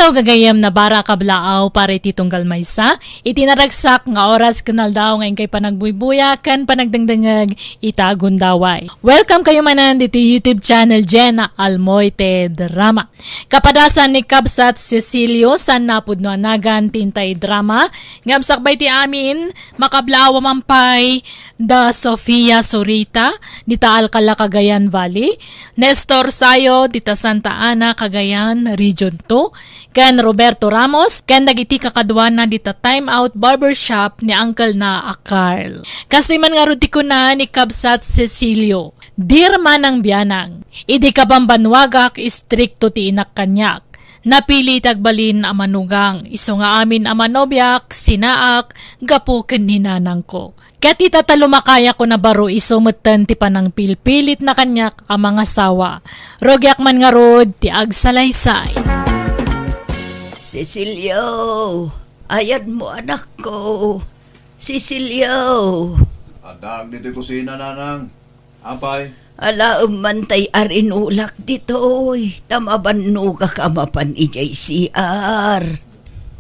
Adlaw gagayam na bara kablaaw para titunggal maysa. Itinaragsak nga oras kanal daw ngayon kay panagbuybuya kan panagdangdangag itagundaway. Welcome kayo manan dito YouTube channel Jenna Almoite Drama. Kapadasan ni Kabsat Cecilio san napudno anagan tintay drama. Ngamsakbay ti amin makablaaw mampay da Sofia Sorita dita Alcala Cagayan Valley. Nestor Sayo dita Santa Ana Cagayan Region 2. Ken Roberto Ramos, ken dagiti kakadwana dita Time Out Barbershop ni Uncle na Carl. Kasi man nga ruti ko na ni Kabsat Cecilio, dirma ng biyanang, idi kabambanwagak istrikto ti inak kanyak. Napili tagbalin amanugang, iso nga amin amanobyak, sinaak, gapo ken ninanang ko. Ket itatalumakaya ko na baro isumutan ti panang pilpilit na kanyak ang mga sawa. Rogyak man nga rod ti agsalaysay. Cecilio, ayad mo anak ko. Cecilio. Adag dito'y kusina, nanang. Apay. Ala umantay arinulak dito'y. Tamabanuga ka mapan CR.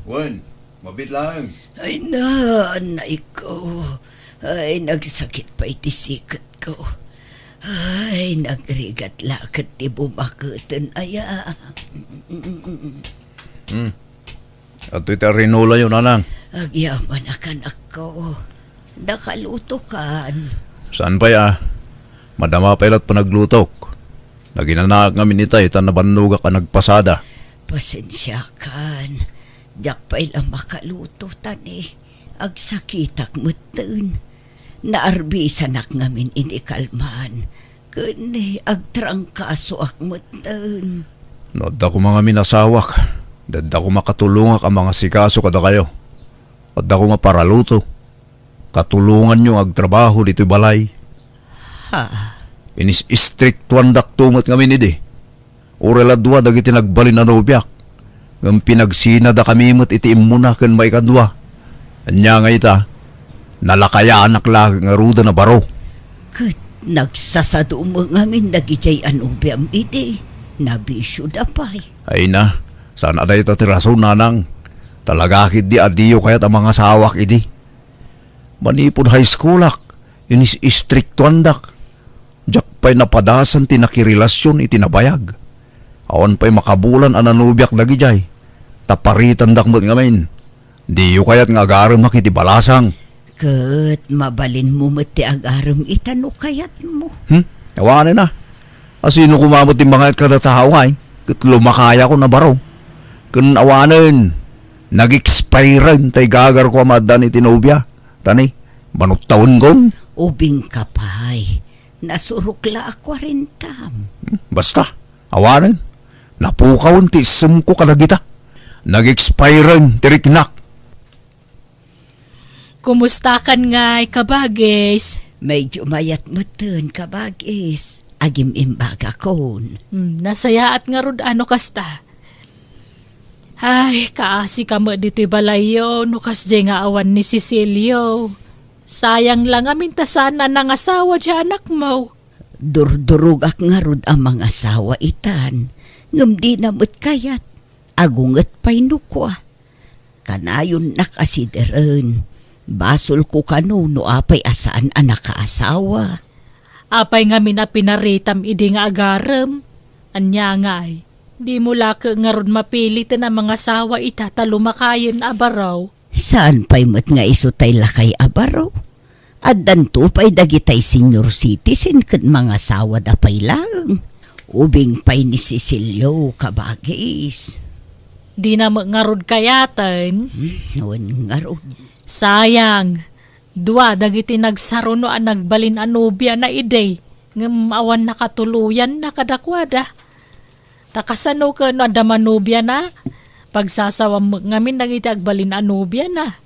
Wen, mabit lang. Ay nanay ko. Ay nagsakit pa itisikot ko. Ay nagrigat lakat ti bumakatan aya. At ito rinula yun, nanang. Agyaman anak ko. Nakaluto kan. Saan pa ya? Madama pa ilat pa naglutok. Naginanaak ngamin itay, tan nabanuga ka nagpasada. Pasensya kan. Diyak pa ilang makaluto tani. Agsakitak matan. Naarbisan ak ngamin ini kalman. Kani agtrangkaso ak matan. Noda ko mga minasawak. Dadda ko makatulungak ang mga sikaso kada kayo. At ako maparaluto. Katulungan nyo agtrabaho dito'y balay. Ha? Inis istriktuan daktungot ngamin idi. Ureladwa dagiti nagbalin na nobyak. Ngam pinagsina da kami mo't itiim muna kan may kadwa. Anya nga ita, nalakaya anak lang nga ruda na baro. Kat nagsasado mo ngamin nagijay anubiam idi. Nabisyo da pa'y. Ay na, saan aday ito tiraso nanang. Talagakit di adiyo kaya't ang mga sawak idi. Manipod high schoolak, inis istriktuan dak. Diyak pa'y napadasan tinakirilasyon itinabayag. Awan pa'y makabulan ananubyak dagi jay. Taparitan dak mo't ngamin. Diyo kaya't nga agaram makiti balasang. Kat mabalin mo mati agaram itano kayat mo. Awanin na. Asino kumamot yung mga kada tao ngay. Kat lumakaya ko na baro. Kun awanin. Nag-expire tay gagar ko amadan itinubya. Tani, manot taon kong. Ubing kapay. Nasurukla ako rin tam. Basta, awanin. Napukaw ti isam ko kalagita. Nag-expire tiriknak. Kumusta kan ngay kabagis? Medyo mayat matan kabagis. Agim imbaga kon. Nasaya at nga rod ano kasta. Ay, kaasi ka mo dito'y balayo, nukas di nga awan ni Cecilio. Sayang lang amin tasana ng asawa di anak mo. Durdurug ak nga rod ang mga asawa itan. Ngam di namot kayat. Agungat pa'y nukwa. Kanayon nakasideran. Basol ko kano no apay asaan anak kaasawa. Apay nga minapinaritam idi nga agaram. Anya nga'y. Di mo laka nga ron mapilit na mga sawa itatalumakayan abaraw. Saan pa'y mat nga isutay lakay abaraw? At danto pa'y dagitay senior citizen kat mga sawa da pa'y lang. Ubing pa'y ni Cecilio kabagis. Di na nga rod kayatan. Nawan nga rod. Sayang. Dua dagiti nagsaruno ang nagbalin anubya na iday. Ngam awan nakatuluyan na kadakwada. Takasano ka no adamanubya na. Pagsasawam ngamin nagiti agbalin anubya na.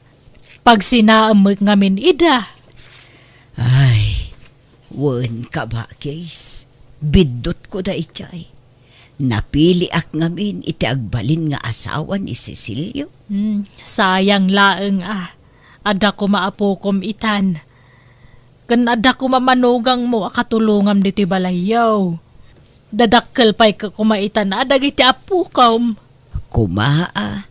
Pagsinaam ngamin ida. Ay, wan ka ba, Case? Bidot ko da itay. Napili ak ngamin iti agbalin nga asawa ni Cecilio. Sayang laeng Ada ko maapukom itan. Kan ada ko mamanugang mo akatulungam diti balayaw. Dadakkel pa'y kumaitan adag iti apukom. Kumaa.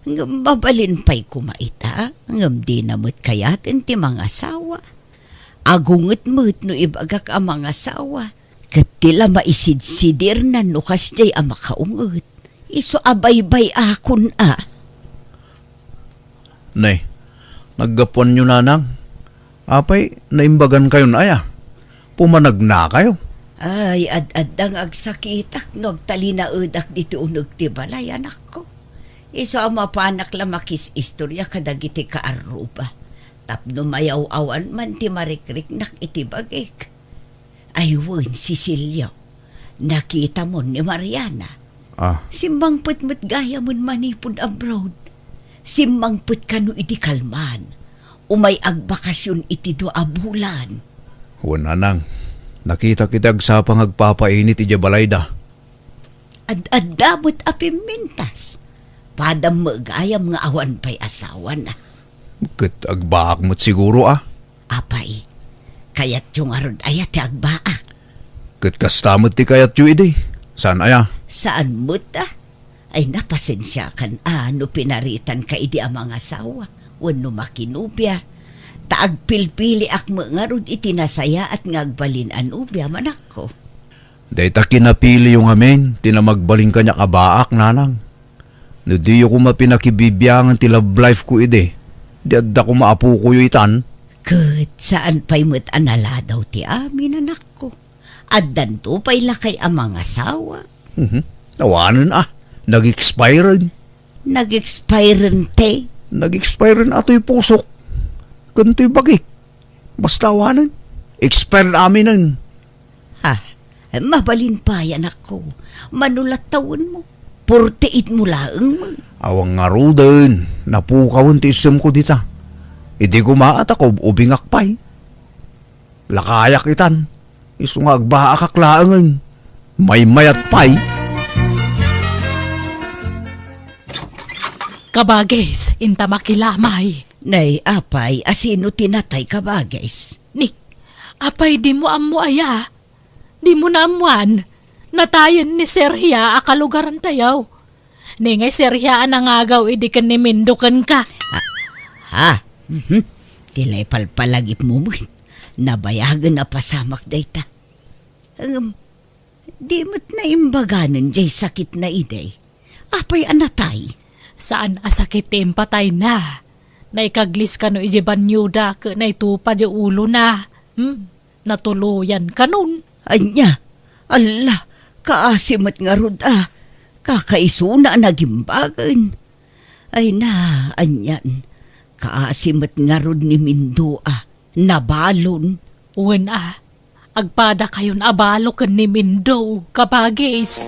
Ngam mabalin pa'y kumaita. Ngam di namot kayatin ti mga asawa. Agunget-mut no ibagak ang mga asawa. Kat tila maisid-sidir na no kasjay ang makaunget. Iso abay-bay akon Nay, naggapuan nyo nanang. Apay, naimbagan kayo na aya. Pumanag na kayo. Ay, ad-adang agsakitak no agtalina udak dito unog ti balay anak ko. Iso ang mapanak lamakis istorya kadagiti kaaruba. Tapno mayaw-awan man ti marikrik nak itibagik. Ayun, Cecilio, nakita mo ni Mariana. Simbang putmut gaya mon manipod abroad. Simbang put kano iti kalman. Umay agbakasyon iti doa bulan. Wala nang. Nakita kita agsapang agpapainit iti balayda. Ad-adamot apimintas. Padam magayam nga awan pa'y asawa na. Kat agbaak mo't siguro Apay, kayat yung arod ayat ti agbaa. Kat kastamot ti kayat yu ide. Saan aya? Saan mo't Ay napasensya kan no pinaritan ka idi ang mga asawa. Wano makinubya. Taagpilpili ak mga rod itinasaya at ngagbalin ubya manak ko. Dahita kinapili yung amin, tinamagbaling kanya kabaak nanang. No di ko mapinakibibiyangan ti love life ko ide. Di adda ko maapu ko yu itan. Kat saan pa'y mo't anala daw ti amin anak ko. Addan to pa'y lakay ang mga asawa. Awanan nag-expired. Nag-expiren te. Nag-expired ato'y pusok. Kanto'y bagik. Basta awanan. Expired amin nun. Mabalin pa yan ako. Manulat taon mo. 48 mo laang mo. Awang nga roden. Napukawan ti isem ko dita. Hindi ko maat ako ubingak pa'y. Lakayak itan. Iso nga agbaakak laangan. May mayat pa'y. Kabages, inta makilamay. Nay, apay, asino tinatay ka ba, guys? Ni, apay di mo amo aya. Di mo na amuan. Natayan ni Serhia akalugaran tayaw. Ni ngay Serhia anangagaw idikan ni Mindukan ka. Tilay palpalagip mo mo. Nabayagan na pasamak dayta. Di mo't na imbaganan jay sakit na iday. Apay anatay. Saan asakit patay na. Naikaglis ka no ijiban nyuda ka na itupad yung ulo na. Natuluyan ka nun. Anya, Allah, kaasimat nga rod kakaisuna nagimbagan. Ay na, anyan, kaasimat nga rod ni Mindo nabalon. Uwan agpada kayon abalo ka ni Mindo, kabagis.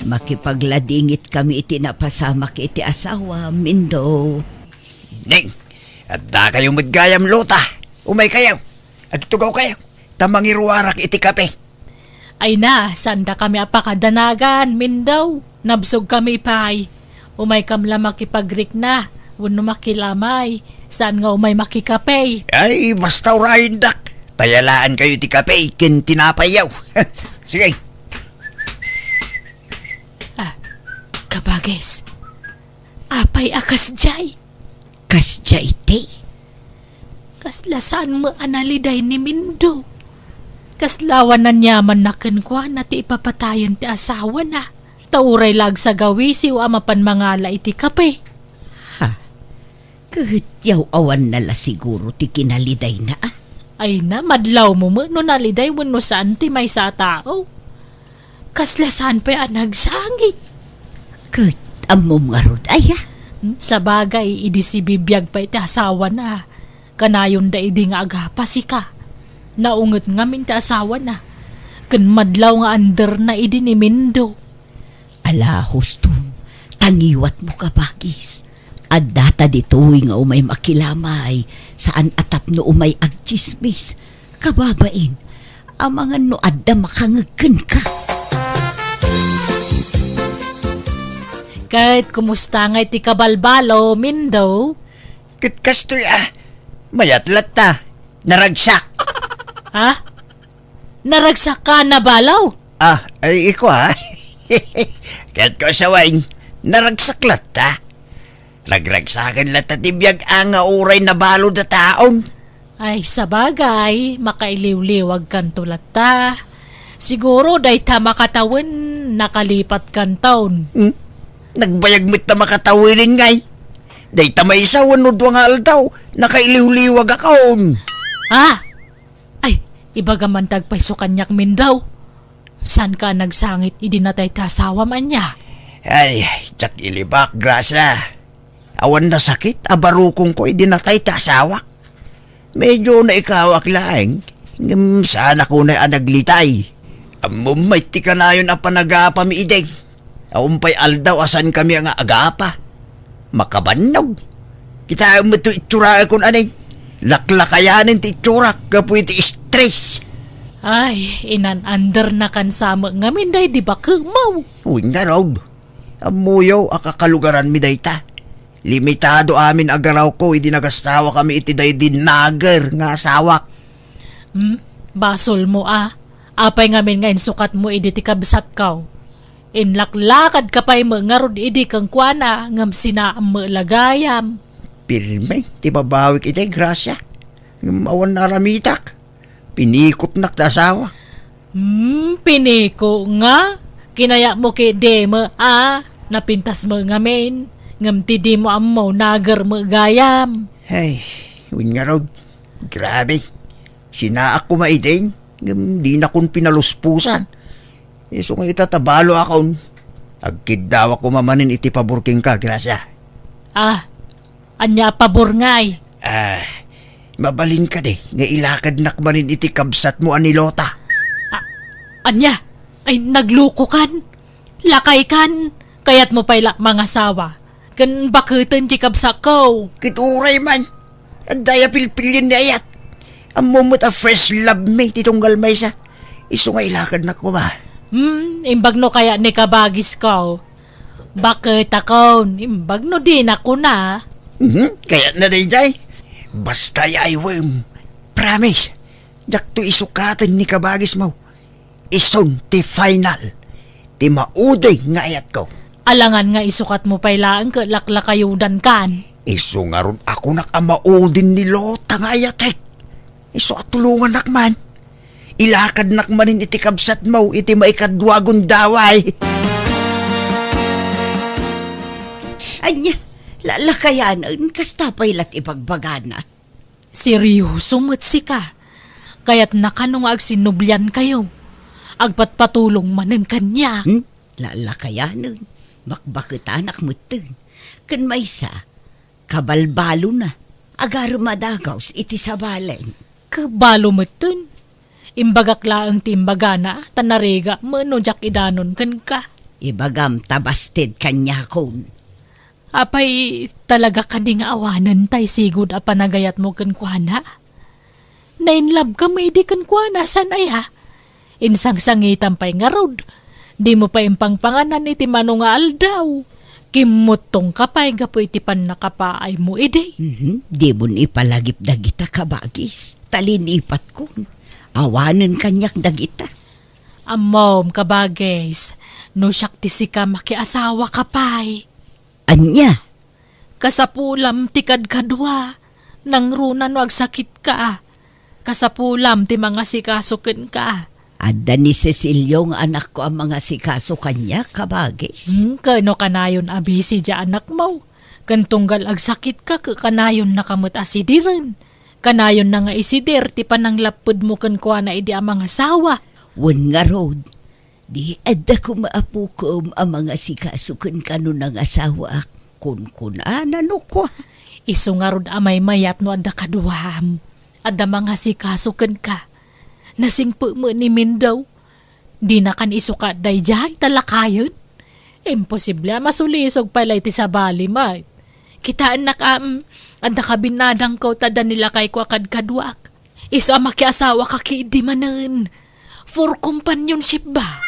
Makipagladingit kami iti napasamak iti asawa, Mindo. Ning, at da kayong madgayam luta. Umay kayo. Agtugaw kayo. Tamangiruarak iti kape. Ay na, sanda kami apakadanagan, Mindo. Nabsog kami pay. Umay kamla makipagrik na. Wano makilamay. Saan nga umay makikapay? Ay, basta urahin dak. Tayalaan kayo iti kape. Kin tinapayaw. Sige. Kabagis, apay akas jay. Kasjay te. Kaslasaan mo analiday ni Mindo. Kaslawan na nyaman na kenkwa na ti ipapatayan ti asawa na. Tauray lag sa gawisi o amapan mangala iti kape. Kahit yaw awan nala siguro ti kinaliday na Ay na, madlaw mo no naliday wano saan ti may sa tao. Kaslasaan pa nagsangit. Kat amom nga rod Sa bagay, idi si bibiyag pa iti asawa na. Kanayon da idi nga agapasi ka. Naunget nga min ti asawa na. Kan madlaw nga under na idi ni Mindo. Ala, husto, tangiwat mo ka bagis. At data dito'y nga umay makilamay, saan atap no umay agchismis. Kababain, ang mga no adda makangagkan ka. Kahit kumusta nga iti kabalbalo, Mindo? Kitkastoy mayatlat ta. Naragsak. Ha? Naragsak ka na balaw? Ay iko Kaya't ko sawain, naragsaklat ta. Nagragsakan lang tatibiyag ang uray na balo da taon. Ay, sa bagay, makailiw-liwag kan tulat ta. Siguro day ta makatawin, nakalipat kan taon. Nagbayagmit na makatawirin ngay. Day tamay isa wanod nga aldaw, nakailiw-liwag akon. Ha? Ay, iba gaman tagpaiso kanyak min daw. San ka nagsangit, idinatay ta asawa man niya? Ay, tsak ilibak, grasa. Awan na sakit, abarukong ko idinatay ta asawa. Medyo na ikawak laeng, sana ko na anaglitay. Amumay ti ka na yun a panagapa mi ideng. Aumpay aldaw asan kami ang agapa. Makabanog. Kita mo ito itsura akong anay. Laklakayanin ti itsura, kapoy ti stress. Ay, inan-under na kan sama ngamin day di ba kumaw? Uy nga raw. Amuyaw akakalugaran mi dayta. Limitado amin agaraw ko, idi nagastawa kami iti day dinager nga asawak. Basol mo Apay ngamin ngayon sukat mo idi ti kabsat kaw. Inlaklakad ka pa'y mangarod idi kang kuana ngam sinaam mo lagayam. Pirme, ti babawik iti grasya. Awan na ramitak. Pinikot nak ta asawa. Piniko nga. Kinaya mo kay demo napintas mo ngamin. Ngam ti di mo amaw nagar mo gayam. Ay, yun nga raw. Grabe. Sinaak ko maideng. Di na kong pinaluspusan. So nga itatabalo akon. Agkid daw ako mamanin iti paburking ka, grasya. Anya pabor ngay. Mabalin ka de. Nga ilakad nakmanin iti kabsat mo anilota. Anya, ay nagluko kan. Lakay kan. Kayat mo pa'y mga sawa. Kan bakutan di kabsak ko. Kituray man. Ang daya pilpilin na ayat. Ang mumut a fresh love me titunggal may sa. Iso nga ilakad nak mo ba? Imbag no kaya ni kabagis ko. Bakit ako? Imbag no din ako na. Kaya na din jay. Basta ay worm. Promise. Jak to isukatan ni kabagis mo. Ison ti final. Ti mauday nga ayat ko. Alangan nga isukat mo pa'y laang laklakayudan kan. Iso nga ron ako nakamaudin ni Lota nga ayatek. Iso at tulungan nakman. Ilakad nakmanin iti kabsat mo, iti maikadwagon daway. Anya, lalakayanan, kasta pa'y lat ipagbagana. Seryoso matsi ka. Kaya't nakanong agsinublyan kayo. Agpatpatulong manen kanya. Lalakayanan, bakbakit anak mo ten. Kan may sa, kabalbalo na. Agar madagaws iti sabalen. Kabalo mo dun. Imbagakla ang timbagana, tanarega, manojak idanon kan ka. Ibagam tabasted kanya kon. Apay talaga ka ding awanan tay sigud a panagayat mo kan kuana. Nainlab ka may di kan kuana san ay ha. Insang-sangitan pa'y nga rod. Di mo pa impangpanganan iti mano nga aldaw. Kimutong kapay gapo iti pan nakapaay mo ide. Di mo ipalagip dagita kabagis. Talinipat ko. Awanan kanyak dagita. Amom kabagis. No syakti si ka makiasawa kapay. Anya? Kasapulam ti kadkadwa. Nang runan wag sakit ka. Kasapulam ti mga sikasukin ka. Adda ni Cecilio nga anak ko ang mga sikaso kanya kabagis. Kano kanayon abisi dya anak mo. Kantunggal ag sakit ka kanayon nakamot asidiran. Kanayon na nga isidir ti panang lapod mo kan kuha na idi ang mga sawa. Wan nga road. Di adda ko maapukom ang mga sikaso kan kano ng asawa. Kun ano ko. Iso nga rod amay mayat no adda kaduham. Adda mga sikaso kan ka. Nasingpo mo ni Mindaw. Di na kan isukat day jay talakayon. Imposible masulisog pala iti sa bali ma. Kitaan na anda ka binadang ko tada nila kay ko akad-kadwak. Iso makiasawa ka kiidi manan. For companionship ba?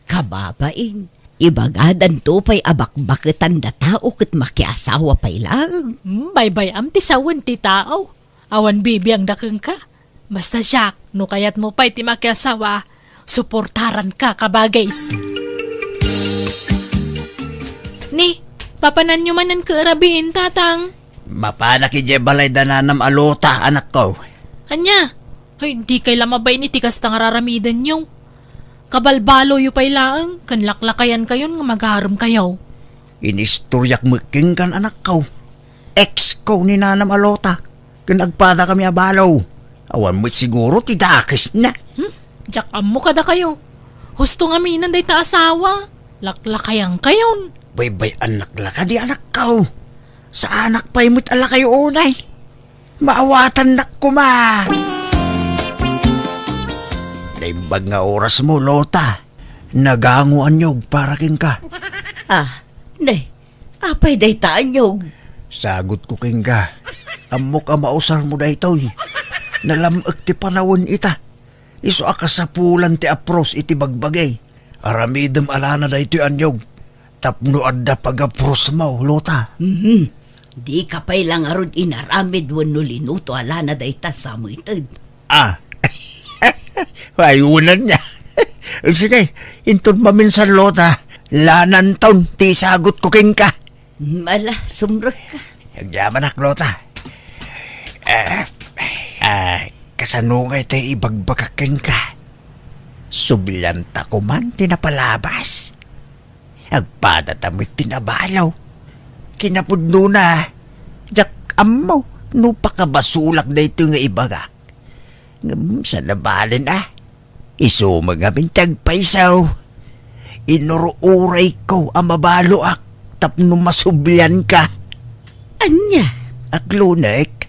Kababain. Ibagadan to pa'y abakbaketan da tao kat makiasawa pa'y lang. Bye-bye am ti sawan ti tao. Awan bibiyang dakeng ka. Basta siya, no kayat mo pa'y ti makiasawa, suportaran ka kabagays. Ni, papanan nyo man ang kaarabiin, tatang. Mapana ki balay dananam alota, anak ko. Anya? Ay, di kay lamabay ni tikas tang araramidan nyo. Kabalbalo yu pa'y laang, kanlaklakayan kayon nga magharam kayaw. Inistoryak mo king kan anak ko. Ex ko ni nanam alota. Kinagpada kami abalaw. Awan mo't siguro tidakis na. Jack mo kada kayo. Husto nga minan day ta asawa. Laklakayan kayon. Bay anak laka di anak ko. Sa anak pa'y mo't ala kayo unay. Maawatan nak ko ma. Naimbag nga oras mo, Lota. Naganguan nyog para king ka. Nay, apay day taanyog. Sagot ko king ka. Amok ang mausar mo da ito. Nalamag ti panawon ita. Iso akasapulan ti apros iti bagbagay. Aramidem alana da ito anyog. Tapno adda pag-apros mo, Lota. Di ka pa'y lang arod inaramid wano linuto alana day ta sa mo itad. Ayunan niya. Sige, intun maminsan, Lota. Lanan taon, ti sagot ko king ka. Mala, sumrok ka. Nagyaman ak, Lota. Kasanungay tayo ibagbagakin ka. Sublanta ko man, tinapalabas. Agpadatamit tinabalaw. Kinapudno na. Jak amaw, nupakabasulak na ito nga ibagak. Sa nabalin Isumag aming tagpaisaw. Inuruuray ko ang mabaloak. Tapno masublyan ka. Anya? Aklunek,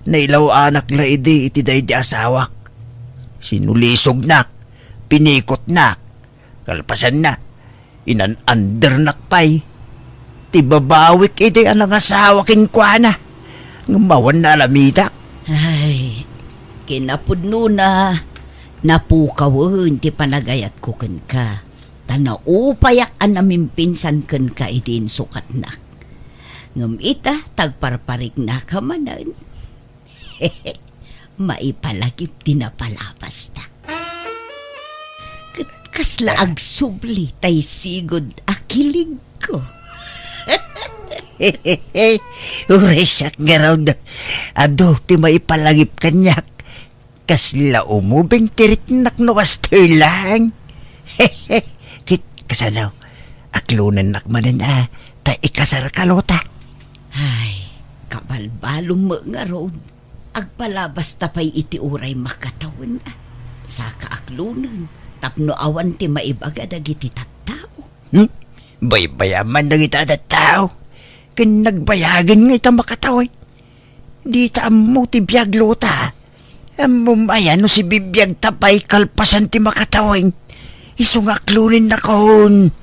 nailaw anak la iti day di asawak. Sinulisog nak, pinikot nak, kalpasan na, inan-under nakpay. Tibabawik iti anang asawakin kwa na. Ngumawan na alamitak. Ay, kinapudno na. Napukawon ti panagayat ko ken ka. Tanaupayak an namin pinsan ken ka itin sukat na. Ngam ita tagparparik na ka manan. Maipalagip tinapalapas na. Kasla agsubli tay sigod akilig ko. Uresak nga raw na. Ado, ti maipalagip kanyak. Kasla umubing tirik naknuwas to lang. Kit kasanaw, aklunan nakmanan ta ikasar ka, Lota. Ay, kabalbalong mo nga road. Agpalabas tapay iti uray makatawan sa kaaklunan. Tapno awan ti maibaga dagiti tattao. Baybayaman na kita at tao. Kinagbayagan nga ita makatawin. Di ta mo ti biyag, Lota. Ayan no si bibiyag tapay kalpasan ti makatawin. Isungaklunin na kon.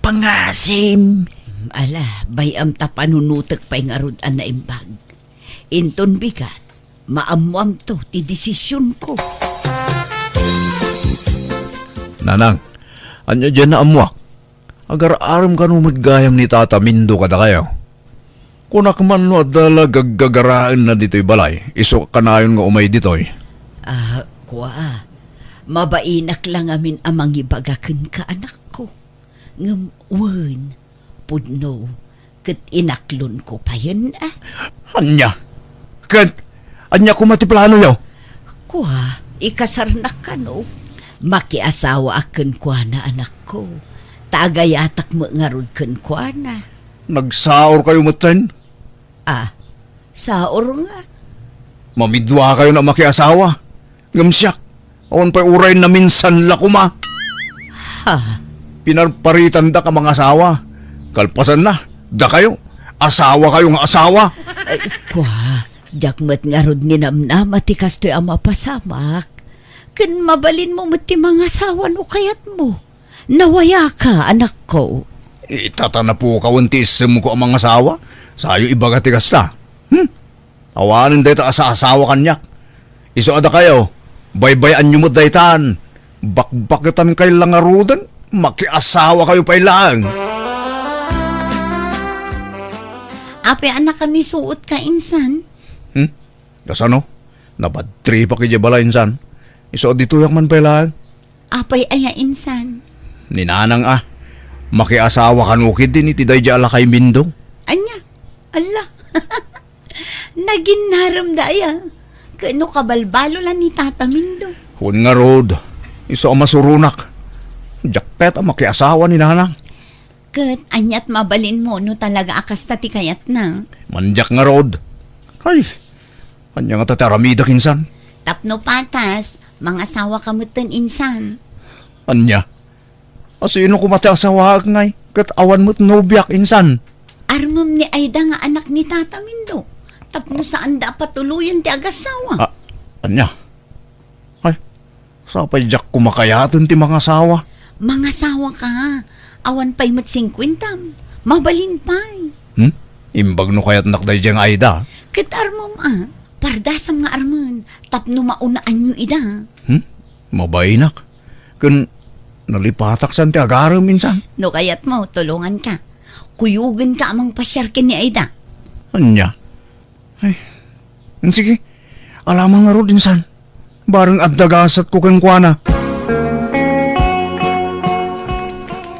Pangasim. Ala, bayam ta panunutek pa'y ngarod na imbag. Inton bigat, maamuam to ti desisyon ko. Nanang, anya dyan na amuak. Agar-aram ka nung maggayam ni Tata Mindo kada kayo. Kunak man no adala gagagaraan na dito'y balay. Iso kanayon nga umay dito'y. Kwa, mabainak lang amin amang ibagakan ka anak ko. Ngam, wan, pudno, kat inaklon ko pa yun Anya? Anya ko matiplano yaw? Kwa, ikasar na ka no. Makiasawa akan kwa na anak ko. Tagayatak mo ngarod kan kwa na. Nagsaor kayo matan? Saor nga. Mamidwa kayo na makiasawa. Ngamsyak, awan pa'y uray na minsan lakuma. Pinarparitan da ka mga asawa. Kalpasan na, da kayo. Asawa kayo nga asawa. Kwa, jakmat ngarod ni namnama ti kastoy ang mapasamak. Kan mabalin mo mati mga asawa no kayat mo. Nawaya ka, anak ko. Itatana po kawantisem ko ang mga asawa. Sayo ibaga ti kasta. Awanin dito sa asawa kanyak. Iso ada kayo. Baybayan nyo mo daytan. Bakbakitan kay langarudan. Makiasawa kayo pa ilang. Ape anak kami suot ka insan. Kasano? Napadri pa kaya bala insan. Iso dito yak man pa ilang. Apay aya insan. Ninanang Makiasawa kan ukid din iti day ala kay Mindong. Anya, ala. Naging naramdaya. Kano kabalbalo lang ni Tata Mindo. Hun nga rod, iso ang masurunak. Jakpet ang makiasawa ni nanang. Kat, anyat mabalin mo no talaga akas tati kayat na. Manjak nga rod. Ay, kanya nga tataramida kinsan. Tapno patas, mga asawa kamutan insan. Anya, asino kumati asawa ngay, kat awan mo't nobyak insan. Armam ni Aida nga anak ni Tata Mindo. Tapno saan dapat tuluyan ti agasawa. Anya, ay, sapay jak kumakayaton ti mga asawa. Mga asawa ka, awan pa'y mat 50. Mabalin pa'y. Imbag no kayat nakday diyang Aida. Kat armam pardasam nga arman. Tapno maunaan nyo ida. Mabainak. Kun nalipatak san ti agaram minsan. No kayat mo, tulungan ka. Kuyugan ka amang pasyar ni Aida. Anya? Ay, sige. Alamang nga ro insan. Barang addagasat ko kang kuana.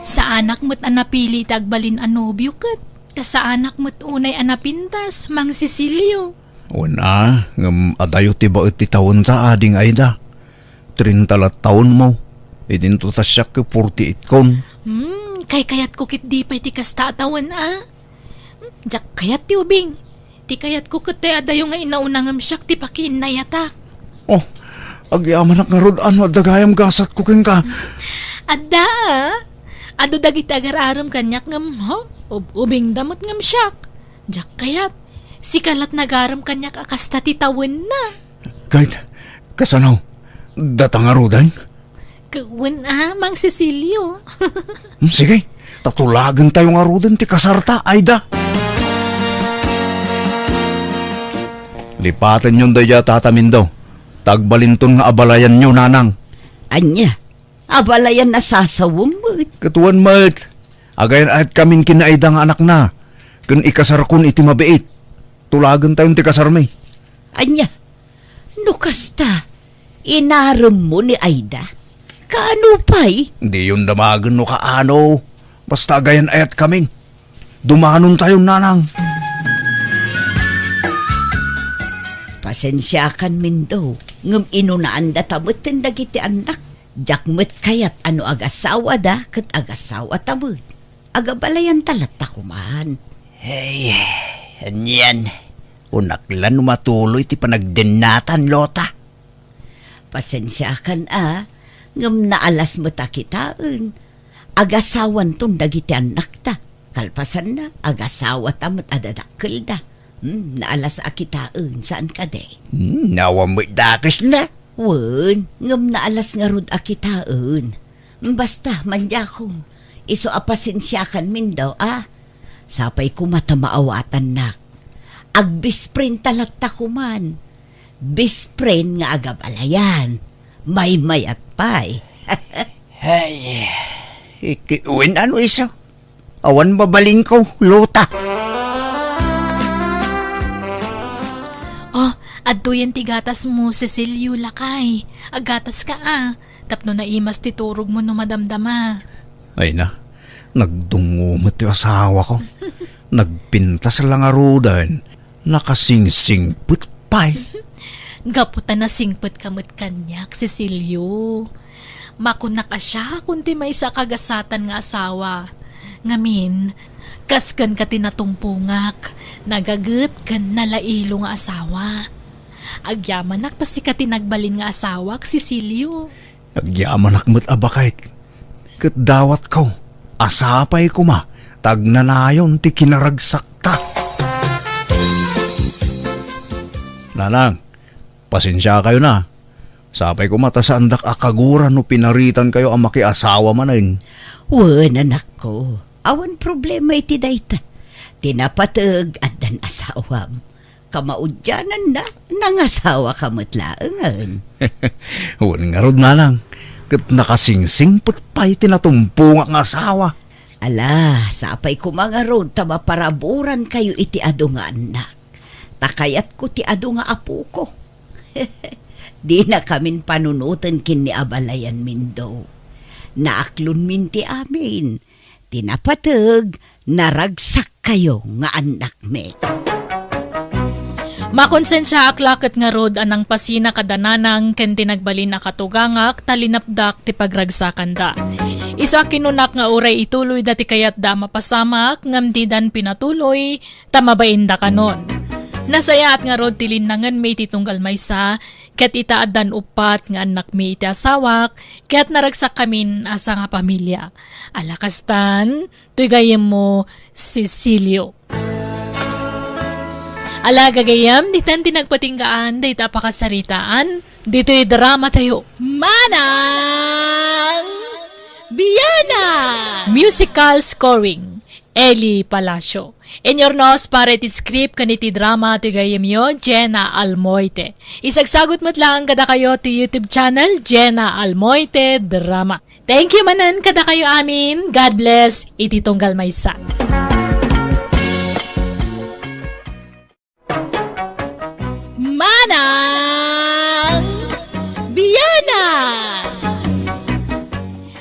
Sa anak mo't anapili tagbalin anobyo kat. Ta sa anak mo't unay anapintas, Mang Cecilio. Una, ngam adayo ti baot ti taon ta ading Aida. 30 taon mo. Idinto ta siya ke 48 kon. Kay kayat ko kit di pa'y ti kastatawan Jak kayat ti ubing. Ti kayat ko kit ti adayo nga inaunangam siyak ti pakiinayatak. Oh, agyaman nga rod ano dagayam gasat ko keng ka. Adda ado dagiti agararam kanyak ngam ubing damot ngam siyak. Jak kayat si kalat nagaram kanyak akasta ti tawen na. Kahit, kasanaw, datang nga rodan? Kawen Mang Cecilio. Sige, tatulagan tayo nga rodan ti kasarta, Aida. Lipatan yung daya tatamin daw. Tagbalinton nga abalayan nyo, nanang. Anya, abalayan na sasawam mo. Katuan mat, agayan at kaming kinaida nga anak na. Kun ikasar kun iti mabiit. Tulagan tayong ti kasar may. Anya, nukasta, inaram mo ni Aida. Kaano pa'y? Hindi yun damagan no kaano. Basta agayan ayat kaming. Dumanon tayong nanang. Pasensya kan Mindo. Ngam inunaan da tamutin dagiti anak. Jakmet kayat ano agasawa da kat agasawa tamut. Agabalayan talat takuman. Hey, anyan. Unaklan matuloy ti panagdenatan, Lota. Pasensya kan ngam naalas mo ta kitaan. Agasawan ton dagiti anak ta. Kalpasan na, agasawa tamut adadakkel da. Naalas akitaan, saan ka de? Nawa mo'y dakis na. Wen, ngam naalas nga rod akitaan. Basta, mandya ko. Iso apasensyakan min daw, Sapay ko matamaawatan na. Agbisprin talat ta kuman. Bisprin nga agabalayan. May mayat pa'y. Ay, ikiuin ano iso? Awan babaling ko, Lota. Adto yan ti gatas mo, Cecilio lakay. Agatas ka Tapno na imas ti turog mo no madamdama. Ay na, nagdungumot ti asawa ko. Nagpintas lang arudan. Nakasingsingput pa'y. Gaputan na singput kamot kanyak, Cecilio. Makunak asya kunti may sa kagasatan nga asawa. Ngamin, kaskan ka tinatungpungak. Nagagut kan nalailo nga asawa. Agyaman ta si katinagbalin nga asawa, Cecilio. Agyaman akmat abakait. Kat dawat ko, asapay ko ma, tagnanayon ti kinaragsakta. Nanang, pasensya kayo na. Sapay ko mata sa andak akaguran no pinaritan kayo ang makiasawa manin. Wen, anak ko. Awan problema iti dayta. Tinapatag at dan asawam. Kamaudyanan na, nangasawa kamatlaangan. Huwag nga rod nanang. Kat nakasingsingput pa'y tinatumpo nga asawa. Ala, sapay ko mga rod, tamaparaburan kayo iti ado nga anak. Takayat ko ti ado nga apo ko. Di na kamin panunutan kin ni abalayan min daw. Naaklon min ti amin. Tinapatag, naragsak kayo nga anak me. Makonsensya aklaket nga rod anang pasina kadananang ken tinagbalin na katugangak talinapdak ti pagragsakan da. Isa kinunak nga uray ituloy dati kayat da mapasamak ngam di dan pinatuloy tamabain da kanon. Nasaya at nga rod tilinangan may titunggal maysa ket itaad dan upat nga anak may iti asawak ket naragsak kamin asa nga pamilya. Alakastan, tuy gayem mo Cecilio. Ala gagayam, ditan tinagpatinggaan, dahit apakasaritaan, dito'y drama tayo. Manang Biyana! Musical scoring, Eli Palacio. Inyornos para iti script kaniti drama ti gayam yo, Jenna Almoite. Isagsagot mo't lang kada kayo ti YouTube channel, Jenna Almoite Drama. Thank you manan kada kayo amin. God bless, iti tunggal maysa. Manang Biyana!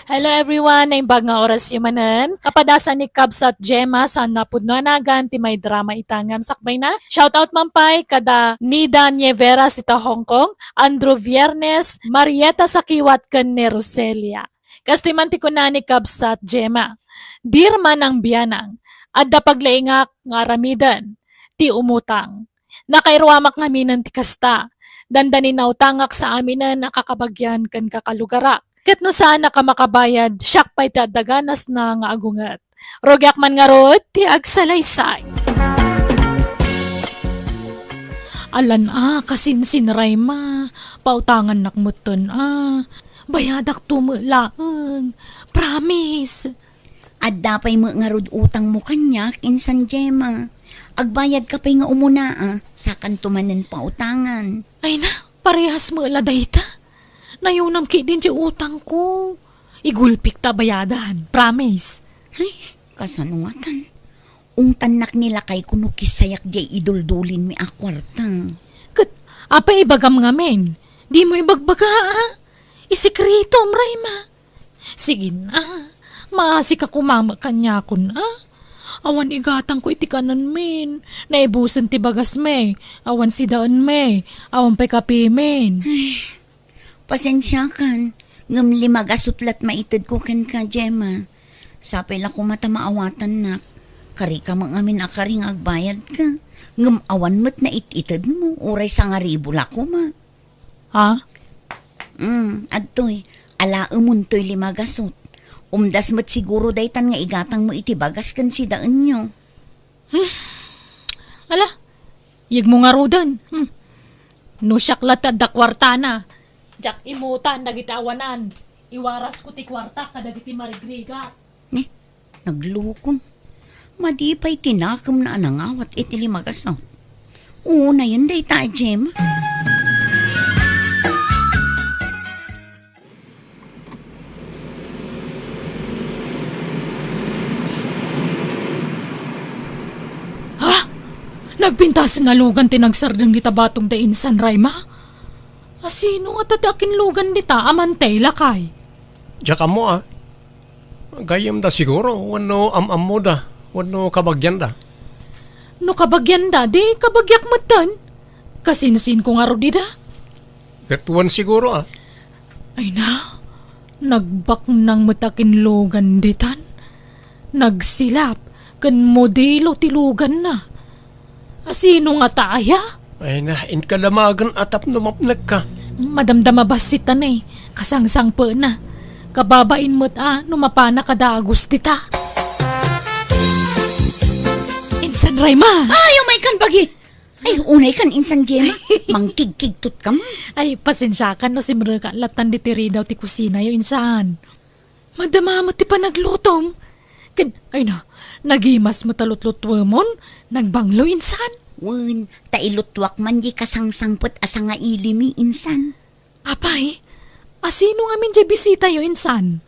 Hello everyone, naimbag nga oras yumanan. Kapadasan ni Cubs at Gemma sa napudnoanagan ti may drama itangam sakbay na. Shoutout mampay kada Nida Nievera sita Hong Kong, Andrew Viernes, Marieta Sakiwat ken ni Roselia. Kastiman ti kuna ni Cubs at Gemma. Dear Manang Biyanang, adda paglaingak nga aramidan, ti umutang. Nakairuamak ngaminan ti kasta. Dandanin na utangak sa amin na nakakabagyan kan kakalugara. Ket no saan ka makabayad, siyak pa'y tadaganas na nga agungat. Rogyak man nga rod, ti agsalaysay. Alan kasinsin Rayma, pautangan nakmuton bayadak tumulaeng, promise. Adda pa'y mo nga rod utang mo kanyak, insan Gemma. Agbayad ka pa'y nga umuna sakan tumanen pa utangan. Ay na, parehas mo dayta. Nayunam ki din di utang ko. Igulpik ta bayadan, promise. Ay, kasanuatan. Ungtanak nila kay kuno kisayak di iduldulin mi akwarta. Kat, apa ibagam ngamen? Di mo ibagbaga Isikreto, Rayma. Sige na, maasi ka kumama kanya kun Awan igatang ko iti kanan men. Naibusan ti bagas me. Awan si daan me. Awan pa'y kape men. Pasensya kan. Ngam limagasutlat maitid ko ken ka, Gemma. Sapay la ko mata maawatan nak. Kari ka mang amin akaring agbayad ka. Ngam awan mo't na ititid mo. Uray sa nga ribo la ko ma. Ha? Adtoy. Ala umuntoy limagasot. Umdas mo't siguro daytan nga igatang mo iti bagas kan si daan nyo. Ala, yag mo nga rodan. No syaklat at da kwartana. Jak imutan dagitawanan. Iwaras ko ti kwarta kadagiti marigriga. Naglukon. Madipay tinakam na anangawat iti limagasot. Una yun dayta, Gemma. Nagpintas na lugan tinagsardang dita batong da insan, Rayma. Asino nga tatakin lugan dita amantay lakay? Diyak mo Gayam da siguro, wano am mo da, wano kabagyan da. No kabagyan da, di kabagyak mo tan. Kasinsin ko nga ro di da. Gatuan siguro Ay na, nagbak nang matakin lugan ditan. Nagsilap, kan modelo ti lugan na. Asino nga taya? Ay na, inkalamagan atap numapnag ka. Madamdama basitan kasangsang po na. Kababain mo't numapana kada Agustita. Insan Rayma! Ay, umay kan bagi! Ay, unay kan insan Gemma. Mangkig-kigtot ka man. Ay, pasensya ka no si Mreka latan di tiri daw ti kusina yung insan. Madama mo ti panaglutom. Ay na, nagimas mo talutlutwamon, nagbanglo insan. Wen, tailutwak man di kasangsangpot asa nga ilimi insan. Apay, asino nga min di bisita yung insan?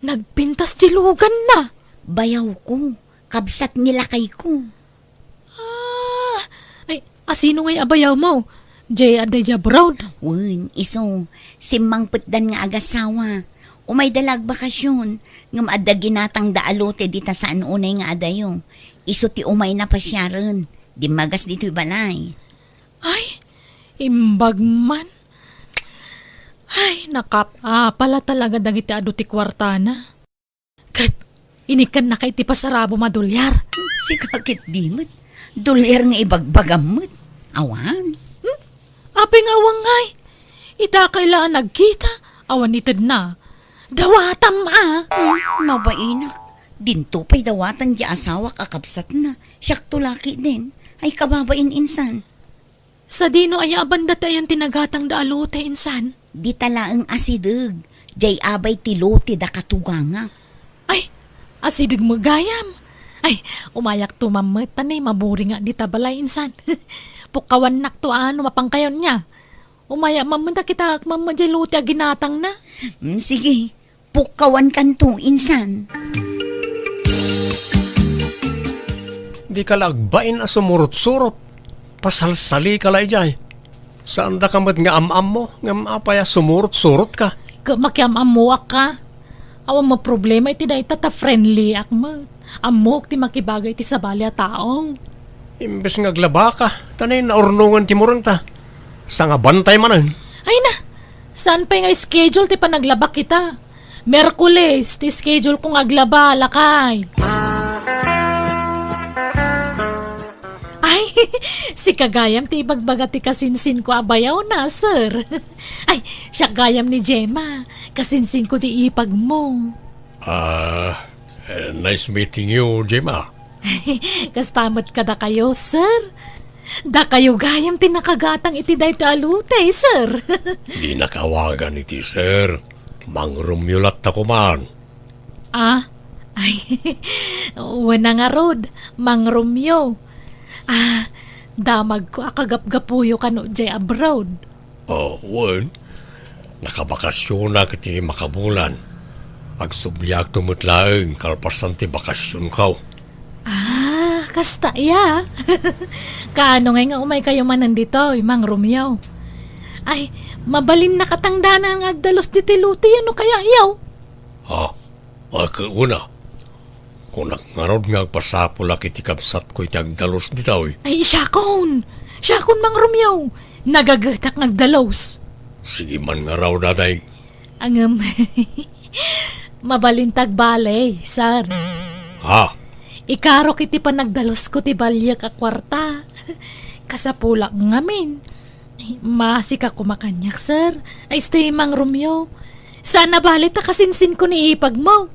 Nagpintas di lugan na. Bayaw ko, kabsat nilakay ko. Ay, asino nga'y abayaw mo? Jay Adeja Brown. Wen, iso, si Mang Putdan nga agasawa. Umay dalag bakasyon. Ngam adda ginatang daalote dita saan unay nga adayo. Iso ti umay na pasyaran. Di magas dito'y balay. Ay, imbag man. Ay, pala talaga dagiti adu ti kwartana. Kat, inikan na kay ti pasarabo madulyar. Si kakit dimot. Dolyar nga ibagbagamot. Awan. Aping awang ngay. Ita kailangan nagkita. Awan itad na. Dawatam Mabainak. Dinto pa'y dawatan di asawa kakapsat na. Siyak tulaki din. Ay kababain insan. Sa dino ay abanda tayan tinagatang daalote insan. Di talaang asideg. Jay abay tilote da katuganga. Ay, asidig magayam. Ay, umayak to mametan maburi nga di tabalay insan. Pukawan nak to mapangkayon niya. Umayak mamenta kita mamajaluti ginatang na. Sige, pukawan kanto insan. Di ka lagbain a sumurot-surot. Pasalsali ka la ijay. Saan da kamat nga am-am mo? Nga apaya sumurot-surot ka. Makiam-amuak ka. Awan mo problema iti da itata friendly akmat. Amok ti makibagay ti sabali a taong. Imbes nga glaba ka. Tanay na ornungan ti murang ta. Sa nga bantay manan. Ay na, saan pa nga schedule ti panaglaba kita? Merkules, ti schedule kong aglaba, lakay. Ay, si kagayam ti ibagbaga ti kasinsin ko abayaw na, sir. Ay, siya gayam ni Gemma. Kasinsin ko ti ipag mo. Nice meeting you, Gemma. Kastamat ka da kayo, sir. Da kayo gayam ti nakagatang iti day ti alute, sir. Di nakawagan iti sir. Mangrumyulat ako man. Ay, wana nga rod, Mang Romeo. Damag ko akagap-gapuyo kano jay abroad. Wan. Nakabakasyon na kiti makabulan. Agsubyak tumutlaeng kalpasan ti bakasyon kaw. Kasta ya. Kaano nga umay kayo man nandito, Mang Romeo. Ay, mabalin na katangdana ang agdalos di tiluti, ano kaya yaw? Una. Kung nangarod nga agpasapula kiti kapsat ko iti agdalos di tao. Ay, syakon, Mang Romeo. Nagagatak ng agdalos. Sige man nga raw daday. Ang mabalintag balay, sir. Ikaro kiti pa nagdalos ko ti balyak a kwarta. Kasapulak ngamin. Masik ako makanyak, sir. Ay, stay, Mang Romeo. Sana balit na kasinsin ko ni ipag mo.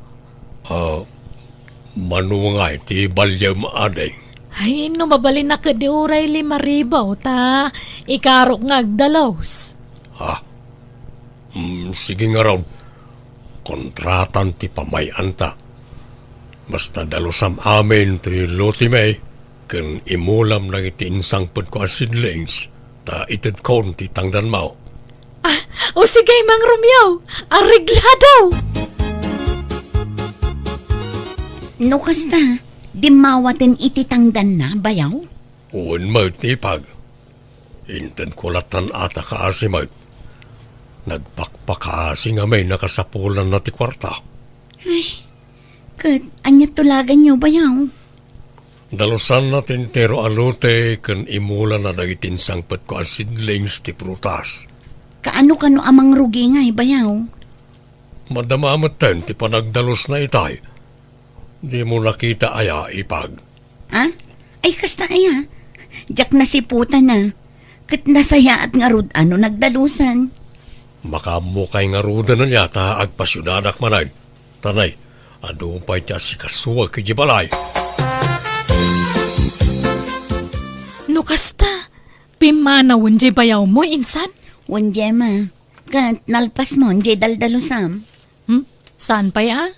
Manuangay ti balya maaday. Ay, no mabalin na ka di uray 5,000 ta. Ikaro ngagdalos. Sige nga raw. Kontratan ti pamayan ta. Basta dalusam amin ti luti may. Kan imulam lang iti insangpod ko asidlings. Ta itid kon ti tangdan mo. O sige, Mang Romeo. Ariglado! No kasta, di mawaten ititangdan na, bayaw? Uwan mo tipag. Intan kulatan ata kaasi mo. Nagpakpakaasi nga may nakasapulan na ti kwarta. Kat, anya tulagan nyo, bayaw? Dalusan natin tero alute kan imula na nagitinsangpat ko asidlings ti prutas. Kaano-kano amang rugi nga, bayaw? Madamamat ten ti panagdalos na itay. Di mo nakita aya ipag. Ay, kasta aya. Diyak nasiputan na. Kat nasaya at nga rod ano nagdalusan. Makamukay nga ruda na niya ta agpasyunadak manay. Tanay, ado pa'y tiya si kasuwag kijibalay. No kasta, pimanawon jay bayaw mo, insan? Wan Gemma, kat nalpas mo, jay daldalusam. Saan pa ya?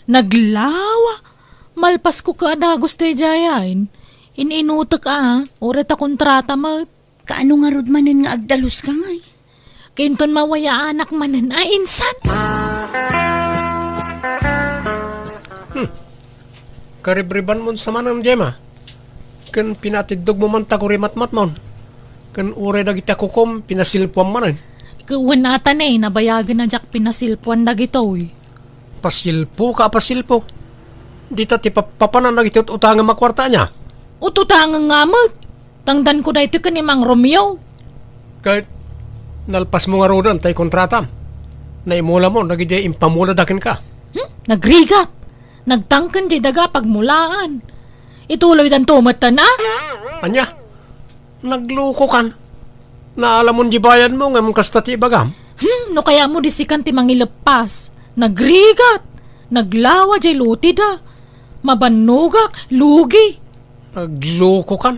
Naglawa. Malpas ko ka adagos tayo jayain. Ininutak oret a kontrata mo. Kaano nga rod manin nga agdalus ka nga? Kinton mawaya anak manan, insan? Karibriban mo sa manang Gemma. Kan pinatidog mo man takuri matmat mon. Kan ure dagiti kukom pinasilpuan manan. Kawan nata nabayagan na jak pinasilpuan dagito. pasilpo ka pasilpo. Di ta ti papanan na iti utangan makwarta niya. Ututangang nga mo. Tangdan ko na ito ka ni Mang Romeo. Kahit nalpas mo nga roon tay kontratam. Naimula mo, nagidi impamula dakin ka. Nagrigat. Nagtangkan di daga pagmulaan. Ituloy dan tumatan na. Anya, nagluko kan. Naalam mo di bayan mo nga mong kasta ti bagam. No kaya mo disikan ti mangilepas. Nagrigat. Naglawa jay lutida. Mabanugak, lugi. Nagluko kan.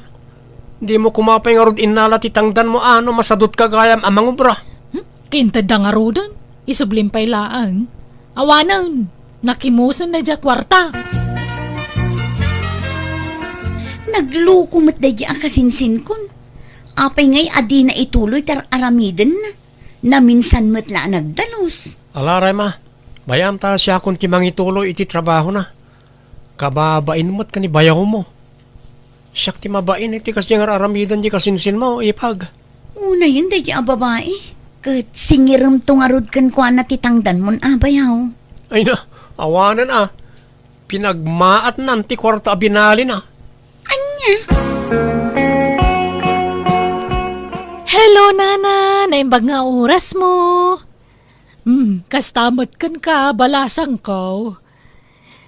Di mo kumapay nga rod inala ti tangdan mo ano masadot ka gayam amang ubra. Kintad da nga rodan. Isublimpay laang. Awanan. Nakimusan na dya kwarta. Nagluko mo't dadya ang kasinsin kon. Apay ngay adi na ituloy tar aramiden na. Na minsan mo't la nagdalos. Alaray ma, bayam ta siya kung timang ituloy iti trabaho na. Kababain mo't kani bayaw mo. Siyak ti mabain iti kasi nga aramidan di kasinsin mo, ipag. Una yun dadya ang babae. Kat singiram tungarod kan kwa na titangdan mon abayaw. Ay na, awanan pinagmaat nan ti kwarta binali na. Anya? Hello, Nana. Naimbag nga oras mo. Kastamot kan ka, balasang ko.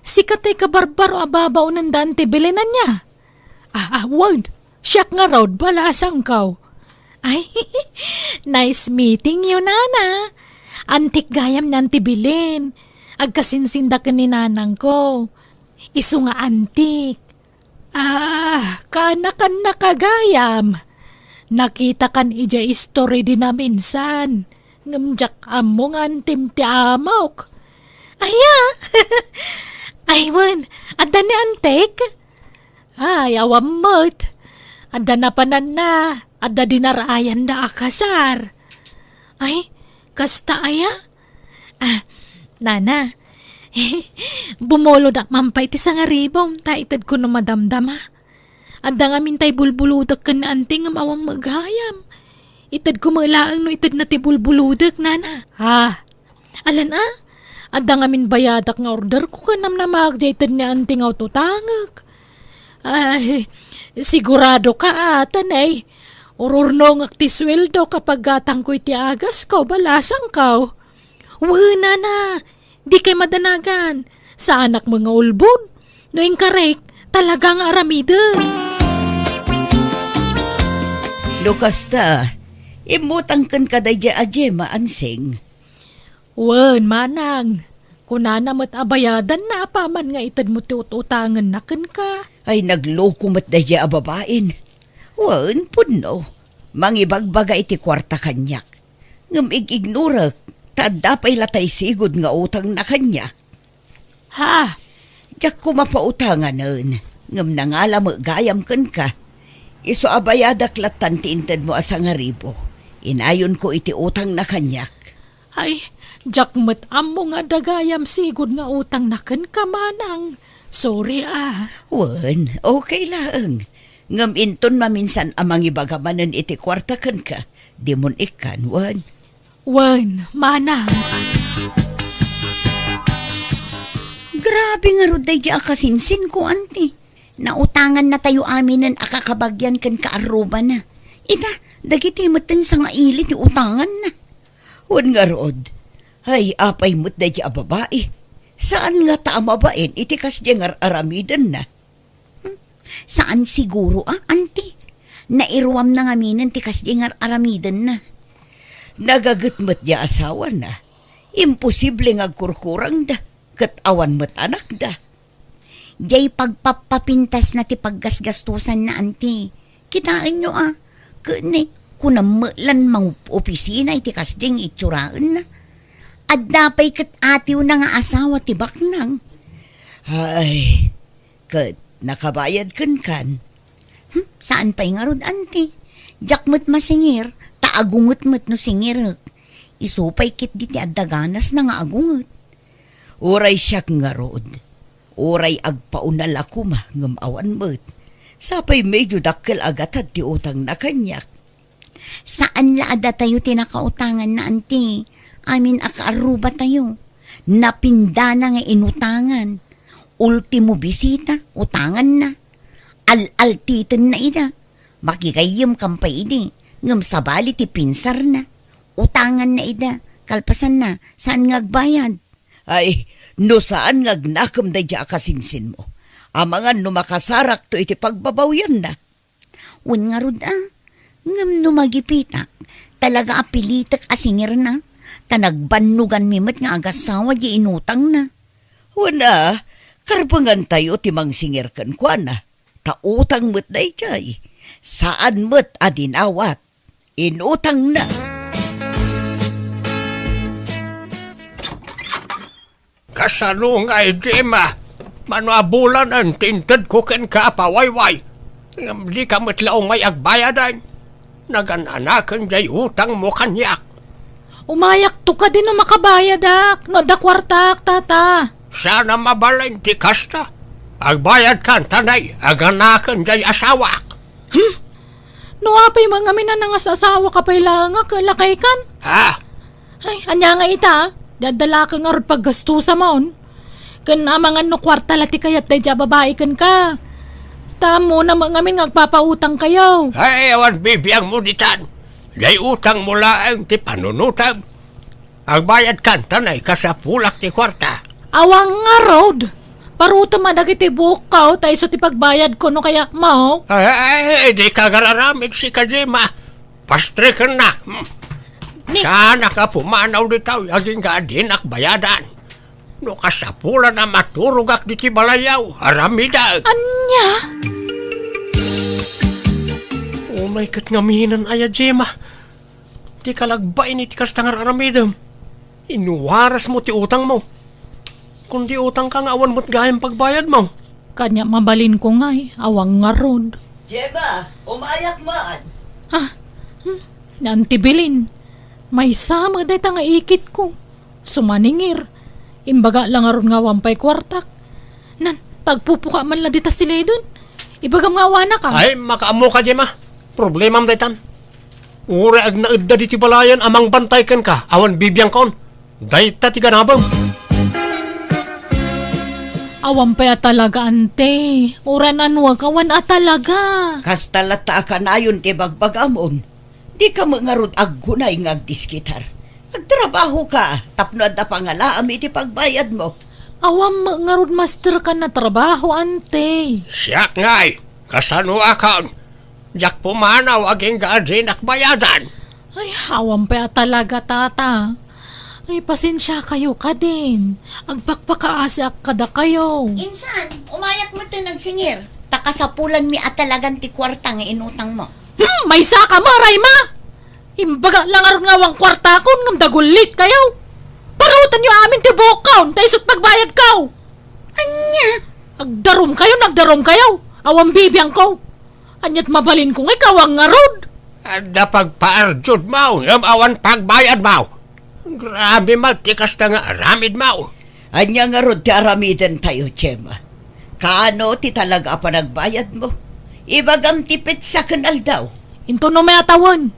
Sikat ay kabarbaro ababaw ng dante bilinan niya. Wag. Siyak nga raw, balasang ko. Ay, nice meeting you, Nana. Antik gayam nanti bilin. Agkasinsinda ka ni nanang ko. Isu nga antik. Kanakan nakagayam. Nakita kan ija story din na minsan. Ngamjak among antim ti amok. Aya! Aywan, adda ni antik? Ay, awam mo't. Adda na panan na. Adda dinarayan na akasar. Ay, kasta aya? Nana, bumolo na mampay ti sangaribong. Taitad ko na madamdama. Adda nga mintay bulbuludak ka na anting ang awang maghayam. Itad ko malaang no itad na ti bulbuludak, Nana. Alan adda nga min bayadak nga order ko kanam na magjaytad ni anting autotangag. Ay, sigurado ka atan ay. Ururno ng ti sweldo kapag gatang ko iti agas ko, balasang ka. Wala na, di kay madanagan. Sa anak mga ulbon, noing karek, talagang aramidan. Lukasta, imutang kan kadadya adye maansing. Wan, manang. Kunana mo't abayadan na apaman nga itad mo ti utangan na kan ka. Ay nagloko mo't dadya ababain. Wan, puno. Mangibagbaga iti kwarta kanyak. Ngam igignurak, tadda pa'y latay sigod nga utang na kanyak. Ha? Diyak ko mapautangan nun. Ngam nangala mo gayam kan ka. Iso abayadak latan tiintad mo asang haribo. Inayon ko iti utang na kanyak. Ay, jakmat amo nga dagayam sigod nga utang na kan ka, manang. Sorry Wan, okay lang. Ngam inton maminsan amang ibagamanan iti kwarta kan ka. Di mon ikan, wan. Wan, manang. Grabe nga ruday di akasinsin ko, auntie. Nautangan na tayo amin ng akakabagyan kan kaaruba na. Ita, dagiti matan sa nga ili ti utangan na. Wan nga rod. Ay, apay mo't da di ababae. Saan nga taamabain iti kas di nga aramidan na? Saan siguro, auntie? Nairuam na nga minan ti kas di nga aramidan na. Nagagatmat di asawa na. Imposible nga kurkurang da. Kat awan mat anak da. Diyay pagpapapintas na ti paggasgastusan na, auntie. Kitaan nyo Kani, kunamlan mang opisina iti kasding itsuraan na. At dapay kat atiw na nga asawa ti baknang. Ay, kat nakabayad kan. Saan pa'y nga rod, auntie? Jakmat masingir, taagungot-mat no singir. Isupay kit di ti adaganas na nga agungot. Uray siyak nga rod. Uray agpaunal ako ngam awan mo't. Sapay medyo dakkel agatad ti utang na kanyak. Saan laada tayo tinakautangan na, auntie? Amin akaaruba tayo. Napinda na nga inutangan. Ultimo bisita, utangan na. Al-altitan na ida. Makikayim kampay ini. Ngam sabali ti pinsar na. Utangan na ida. Kalpasan na. Saan ngagbayad? Ay, no saan ngagnakam da dya kasinsin mo. Amangan no makasarak to iti pagbabawyan na. Un nga rod ngam no magipitak. Talaga apilitak asingir na. Tanagbannugan mimit nga agasawa di inutang na. Wana, karbangan tayo timang singir kan kwa na. Tautang mo't na ijay. Saan mo't adinawat. Inutang na. Kasano nga Jema? Manabulan ang tintad ko ken ka pawayway. Di ka matlaong may agbayadan. Nagananakan jay utang mo kanyak. Umayak to ka din na makabayad, ak. No, da kwartak, tata. Sana mabalin ti kasta. Agbayad kan tanay, aganakan jay asawak. No, apay mga mina nga sa asawa ka pa'y langak, lakay kan. Ha? Ay, anya nga ita, dadala ka nga rin paggastusa maon. Kan amangan no kwarta lati kayat day dya babae kan ka. Tamo na mga min ngagpapautang kayo. Ay, awan bibiyang mo ditan. Jay utang mo lang ti panunutang. Agbayad kan tanay kasapulak ti kwarta. Awang nga road. Paruto madagiti bukaw tayo so ti pagbayad ko no kaya mao. Ay, di ka gararamid si Kajima. Pastre ka na. Sana ka pumanaw ditaw, aging ka din akbayadan. No kasapula na maturugak di ti balayaw, aramida. Anya? Oh my God, ngaminan aya, Jema. Di ka lagbay ni ti kastangar aramidam. Inuwaras mo ti utang mo. Kung di utang ka nga awan mo't gayang pagbayad mo. Kanya mabalin ko nga'y, awang nga road. Jeba, umayak man. Nantibilin. May sama day nga ikit ko. Sumaningir. Imbaga lang aron nga wampay kwartak. Nan, tagpupuka man lang dita sila dun. Ibagam nga wana ka. Ay, makaamo ka, Jema. Problema mo daytan. Ure ag naidda di ti balayan amang bantay kan ka. Awan bibiyang kaon. Dayta ti ganabang. Awan pa talaga, ante. Uran anwa kawan talaga. Kastalata ka na yun ti bagbagamon. Di ka mangarod aggunay ngagdiskitar. Agtrabaho ka, tapno at pangalaam iti pagbayad mo. Awan mangarod master ka na trabaho, ante. Siyak ngay. Kasano akaon. Jak pumanaw aging gaadrin akbayadan. Ay, awan pa talaga, tata. Ay, pasensya kayo ka din. Agpakpakaasak kada kayo. Insan, umayak mo ito nagsingir. Takasapulan mi at talagang ti kwarta nga inutang mo. May saka mo, Rayma! Imbaga lang aron nga wang kwarta ko, ngam dagulit kayo. Parutan nyo amin ti bukaw, tayo pagbayad kaw. Anya? Nagdarom kayo. Awang bibiyang ko. Anyat mabalin ko nga ikaw ang ngarod. Ada pagpaarjud mo, ngam awan pagbayad mo. Grabe magtikas na nga aramid mo. Anya nga rod ti aramiden tayo, Chema. Kaano ti talaga pa nagbayad mo? Ibagam tipit sa kanal daw. Into no may atawan.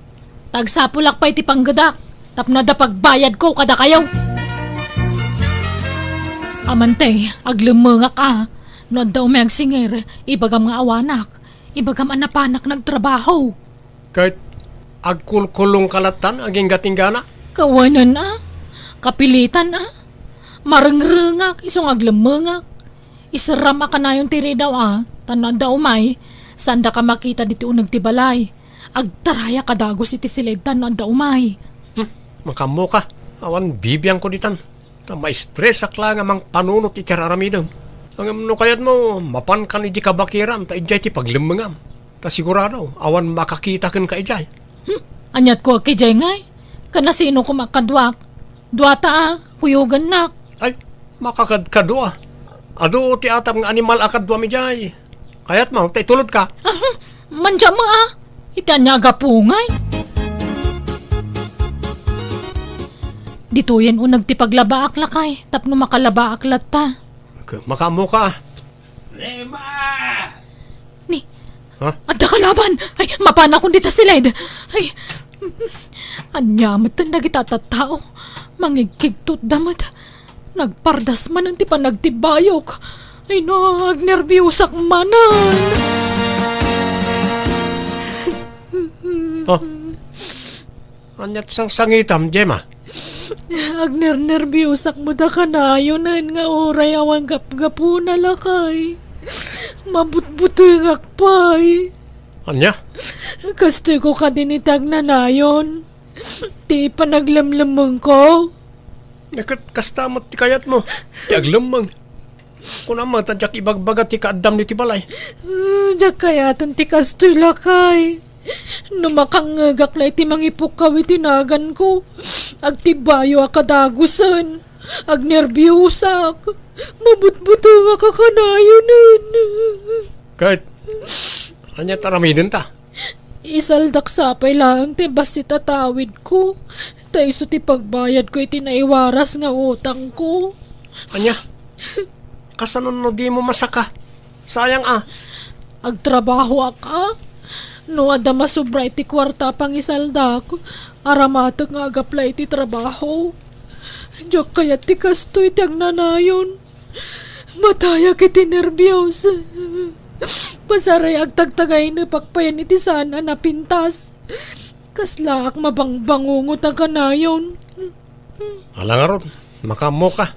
Tagsapulak pa iti panggadak. Tapno da pagbayad ko kada kayo. Amante, aglumanga ka. No daw may agsingir, ibagam nga awanak. Ibagam anapanak nagtrabaho. Kahit agkulkulong kalatan aging gatinggana. Kawanan kapilitan marengrengak, isong aglemengak. Isaram ka na yung tiri daw tanan daw may, sanda ka makita dito unag tibalay. Agtaraya kadagos iti silegtan na daw may. Makamo ka, awan bibiyang ko ditan. Ta may stress akla nga mang panunot iti raramidam. Ang no kayat mo, mapan ka ni di kabakiran, ta ijay ti paglemengam. Ta sigurado, awan makakita kan ka ijay. Anyat ko kay jay ngay. Kana sino ko makadwak? Duata kuyugan nak. Ay, makakadkadwa. Ado ti atap nga animal akadwa mi jay. Kayat mo, tay tulod ka. Manja mo Itanya pungay. Dito yan unag ti paglabaak lakay. Tapno makalabaak latta. Makamo ka. Rema! Ni, ha? Adda kalaban. Ay, mapana kung dita sila. Ay, anyamat na nagitatatao. Mangigkigtot damat. Nagpardas man ang ti panagtibayok. Ay nagnerbiusak manan. Oh. Anyat sang sangitam, Gemma. Agnerbiusak mo da kanayonan nga oray awang gap-gapu na lakay. Mabutbutungak pa'y. Anya? Kastoy ko ka dinitag na nayon. Ti panaglamlamang ko. Nakat kastamot ti kayat mo. Ti aglamang. Kung naman tadyak ibagbagat ti kaadam ni ti balay. Diyak kayatan ti kastoy lakay. Numakangagak na iti mangipukaw itinagan ko. Agtibayo akadagusan. Agnerbiusak. Mabutbuto nga kakanayonan. Kahit, anya taramidin ta. Isaldak sapay lang ti basti tatawid ko. Taiso ti pagbayad ko iti naiwaras nga utang ko. Anya, kasanon no di mo masaka. Sayang Agtrabaho aka. No adama sobra iti kwarta pang isaldak. Aramatag nga agapla iti trabaho. Diyak kaya ti kasto iti ang nanayon. Mataya kiti nervyos. Pasaray agtagtagay na pakpayan iti sana na pintas. Kaslaak mabangbangungot ang kanayon. Alang aron, makamo ka.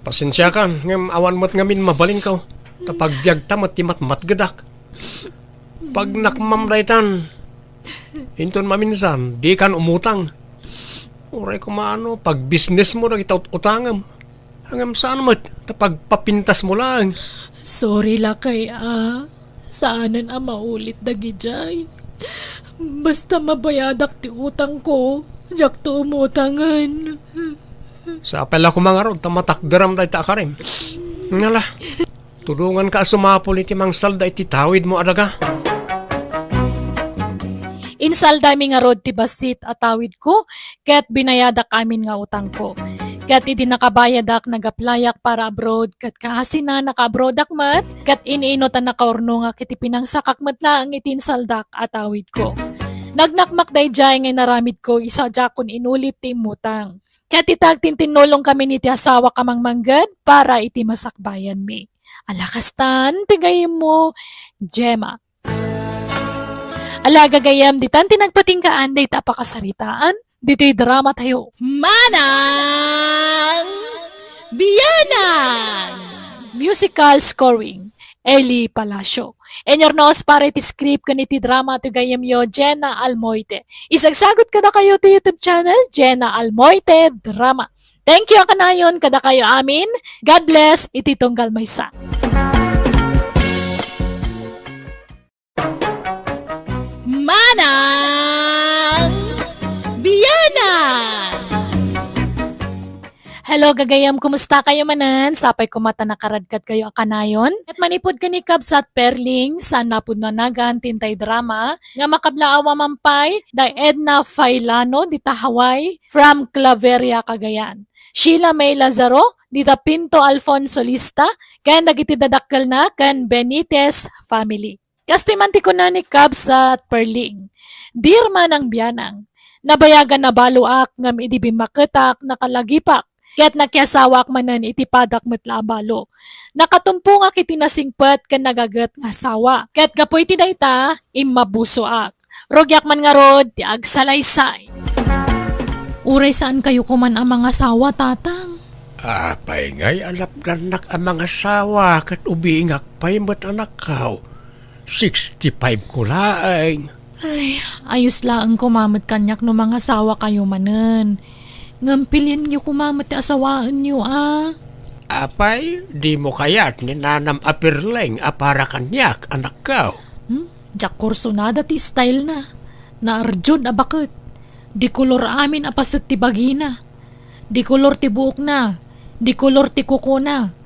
Pasensya ka, ngam awan mo't ngamin mabaling ka. Tapag biyag tamat ti matmatgadak. Pag nakmamraytan, inton maminsan, di kan umutang. Uray ko maano, pag business mo na itaut-utangam. Hanggang saan mo, tapag papintas mo lang. Sorry lakay Saanan maulit dagijay. Basta mabayadak ti utang ko. Diyak to umutangan. Sa apela ko mga rod, tamatakdaram da ita karim. Ngala, tulungan ka sumapol iti mang salda iti tawid mo adaga. Insalda mi nga rod ti basit at tawid ko, ket binayadak amin nga utang ko. Ket iti nakabayadak nagaplayak para abroad, ket kahasin na naka-abroadak mat, ket iniinotan nakaorno nga kiti pinangsakak mat lang iti insaldak at tawid ko. Nagnakmak dayjay nga naramid ko isa jakon inulit ti imutang. Ket itag tintinulong kami ni ti asawa kamang manggad para iti masakbayan mi. Alakastan, tigay mo, Gemma. Alaga gayam ditan tinagpatingkaan day tapakasaritaan. Dito'y drama tayo. Manang Biyanan! Musical scoring. Eli Palacio. Enyornos para iti script kaniti drama to gayam yo Jenna Almoite. Isagsagot kada kayo to YouTube channel Jenna Almoite Drama. Thank you kanayon kada kayo amin. God bless iti tunggal maysa. Manang Biyanan! Hello gagayam, kumusta kayo manan? Sapay kumata nakaradkat kayo akanayon. At manipod ka ni Kabsat Perling, sa napod na nagan tintay drama, nga makablaawa mampay, da Edna Failano, dita Hawaii, from Claveria, Cagayan. Sheila May Lazaro, dita Pinto Alfonso Lista, kan dagiti dadakkel na kan Benitez family. Kastoy manti ko na ni Kabsat Perling. Dear Manang Biyanang, nabayagan na baluak ngam iti bimaketak nakalagipak. Ket nakiasawak manan iti padak metla balo. Nakatumpo nga kiti nasingpet ken nagaget nga sawa. Ket kapoy ti dayta immabusoak. Rogyak man nga rod ti agsalaysay. Uray saan kayo kuman ang mga sawa tatang? Apay ngay alapdanak ang mga sawa kat ubiingak pa'y mat anak kao. 65 ko laeng. Ay, ayos lang kumamat kanyak no mga sawa kayo manen. Ngampilin niyo kumamat ti asawaan niyo Apay, di mo kayat ni nanam apirleng apara kanyak anak kao. Jak kursonada ti style na. Naarjod abakit. Di kolor amin apasit ti bagina. Di kolor ti buok na. Di kolor ti kuko na.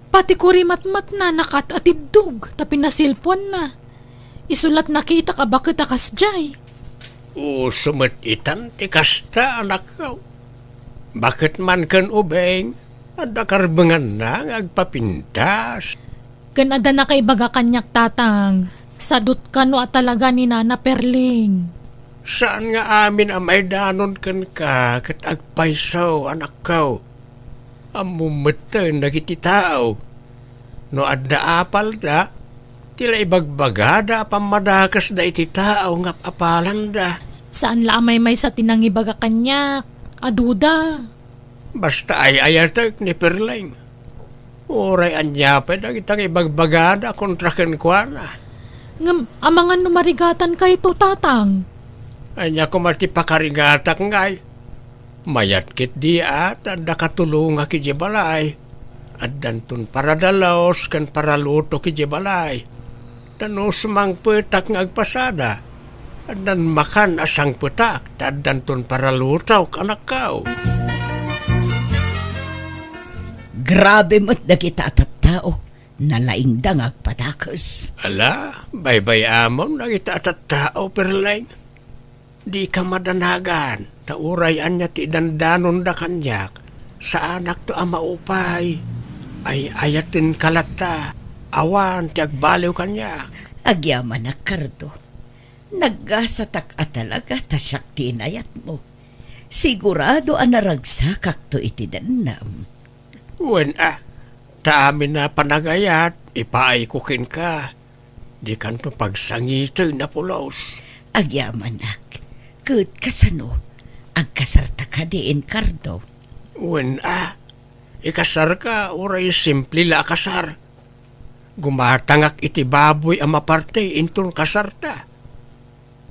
Pati kurimat-mat na nakat atidug tapi nasilpon na. Isulat nakita ka bakit akasjay. Sumat itan ti kasta anak kao. Bakit man kan ubeng? Ada karbengan na agpapintas. Ganada na kay baga kanyak tatang. Sadut ka no at talaga ni Nana Perling. Saan nga amin ang may danon kan ka kat agpaysaw anak kao? Amumatan dagiti tao. No adda apal da, tila ibagbagada pamadakas da iti tao nga apalan da. Saan lamay may sa tinangibaga kanya? Aduda. Basta ay ayatek ni Perling. Uray anyapay da kitang ibagbagada kontra kenkwana. Ngam, amangan numarigatan kay to tatang. Anya ko matipakarigatak ngay. Mayat kit di at adda katulong nga kijibalay. At dantun para dalaos kan para luto kijibalay. Tanos mang petak nga agpasada. At dan makan asang petak. At dantun para lutaw kanak kao. Grabe mo't dagita at tao. Nalaing dang agpatakas. Ala, baybay amon nagita at tao perlain. Di ka madanagan. Taurayan niya ti dandanon da kanyak. Sa anak to ang maupay. Ay ayatin kalata. Awan ti agbaliw kanyak. Agyaman na kardo. Naggasatak at talaga tasyak tinayat mo. Sigurado ang naragsakak to iti danam. Wen taamin na panagayat, ipaay kukin ka. Di kanto pagsangitoy na pulos. Agyaman nak. Kud kasano. Agkasarta ka diin kardo. Wen ikasar ka, uray simple la kasar. Gumatangak iti baboy ang maparte intong kasarta.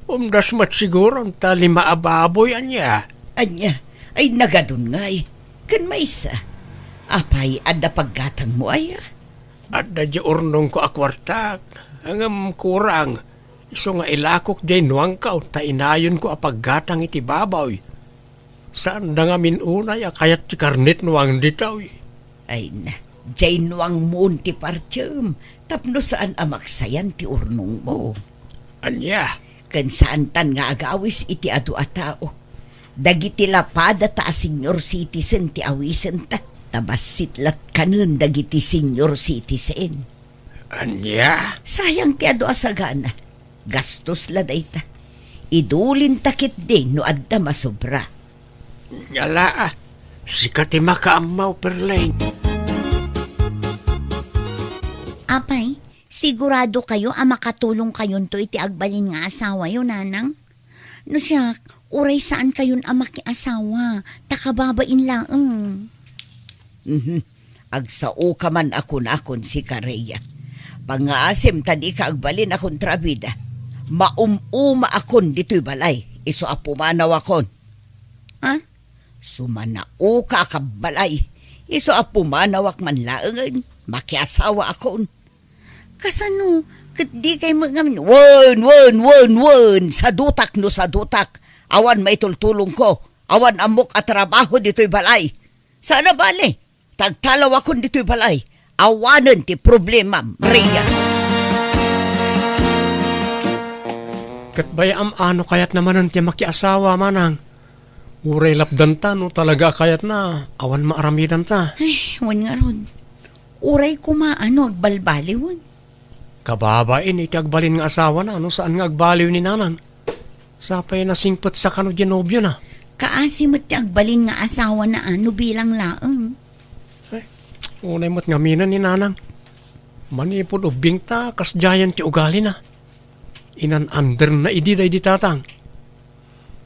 Umdas mat siguro ta lima ababoy anya. Anya, ay nagadun ngay. Kan maysa. Apay adda paggatang mo aya. Adda di urnong ko akwartak. Hangam kurang. Iso nga ilakok di nuang ka ta inayon ko apaggatang iti baboy. Saan da nga minunay kayat ti karnit nuang ditaw. Ay na, jay nuang moon ti partyam. Tapno saan amaksayan ti urnong mo. Anya? Kan saan tan nga agawis iti adu a tao. Dagiti lapada ta a senior citizen ti awisen ta. Tabasitlat kanun dagiti senior citizen. Anya? Sayang ti adu asagana. Gastos la dayta. Idulin takit din no adda masobra. Yala sikat ti makaamaw perleng. Apay, sigurado kayo ang makatulong kayon to iti agbalin nga asawa yun, nanang? No siya, uray saan kayon ang makiasawa, takababain laeng. Agsao ka man ako na akon si Kareya. Pangaasim tadi ka agbalin akon trabida. Maumuma akon dito'y balay. Iso apumanaw akon. Ha? Sumanao ka kabalay. Iso apumanawak man laengan. Makiasawa akon. Kasano, kat di kayo magamin. Wen! Sa dutak no sa dutak. Awan may tultulong ko. Awan amok at trabaho dito'y balay. Sana bale? Tagtalaw akon dito'y balay. Awanan ti problema, Maria. Kat bayam ano kayat naman ang ti makiasawa manang. Uray lapdan ta no talaga kayat na. Awan maaramidan ta. Ay, wan nga ron. Uray kumaano, agbalbaliwan. Kababain iti agbalin nga asawa na. Ano saan nga agbaliw ni nanang? Sapay na singpot sa kano genobyo na. Kaasimot ti agbalin nga asawa na ano bilang laeng. Unay mo't ngaminan ni nanang. Manipod ubing ta, kas giant ti ugali na. Inan under na ididay di tatang.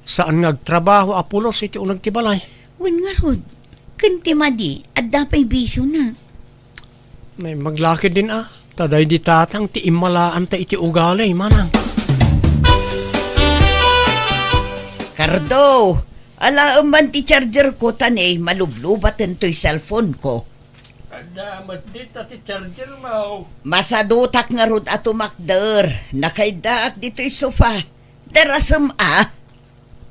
Saan nga agtrabaho apulos iti unag ti balay. Wan nga ron. Kanti madi, at dapay bisyo na. May maglakid din Taday di tatang ti imalaan ta iti ugali, manang. Cardo, ala man ti charger ko tanay malublubatan to'y cellphone ko. Adamat di ti charger mo. Masadutak nga rod ato makder. Nakaidaak dito'y sofa. Darasam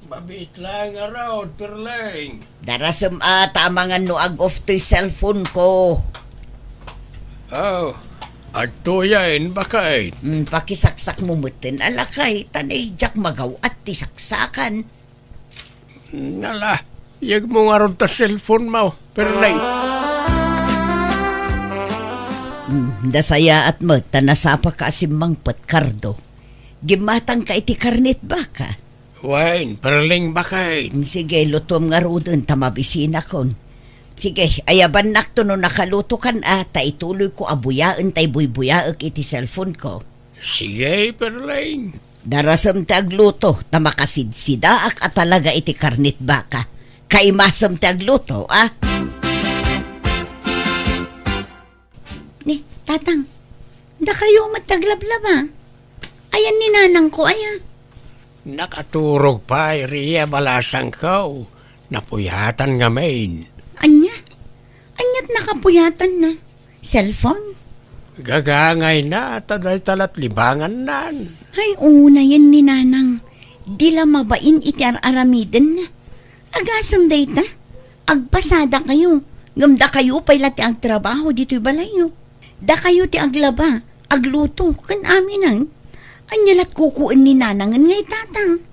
Mabit lang araw, perleng. Darasam tamangan no ag-off to'y cellphone ko. Oh, at tuyain bakay. Pakisaksak mo mutin alakay. Tanay jak magaw at ti saksakan. Nala, yag mo nga ron ta cellphone mo, perleng. Dasaya at mo, tanasapa ka asimang patkardo. Gimatang ka iti karnit baka. Wain, perleng bakay. Sige, lutom nga rodon, tamabisina kon. Sige, ayaban nakto no nakaluto kan ata ituloy ko abuyaan tay buybuyaak iti cellphone ko. Sige, Perleng. Darasam ti agluto, ta makasidsidaak at talaga iti karnit baka. Kaimasam ti agluto, ah? Ni, tatang, da kayo mataglablaba. Ayan ni nanang ko, ayan. Nakaturog pa, Ria, balasang ko. Napuyatan nga main. Anya? Anya't nakapuyatan na. Cellphone? Gagangay na, taday talat libangan nan. Ay, una yan ni nanang. Di la mabain iti aramiden na. Agasam dayta. Agpasada kayo. Ngamda kayo pala ti agtrabaho dito'y balayo. Da kayo ti aglaba. Agluto. Kan aminan. Anyalat kukuin ni nanangan ngay tatang.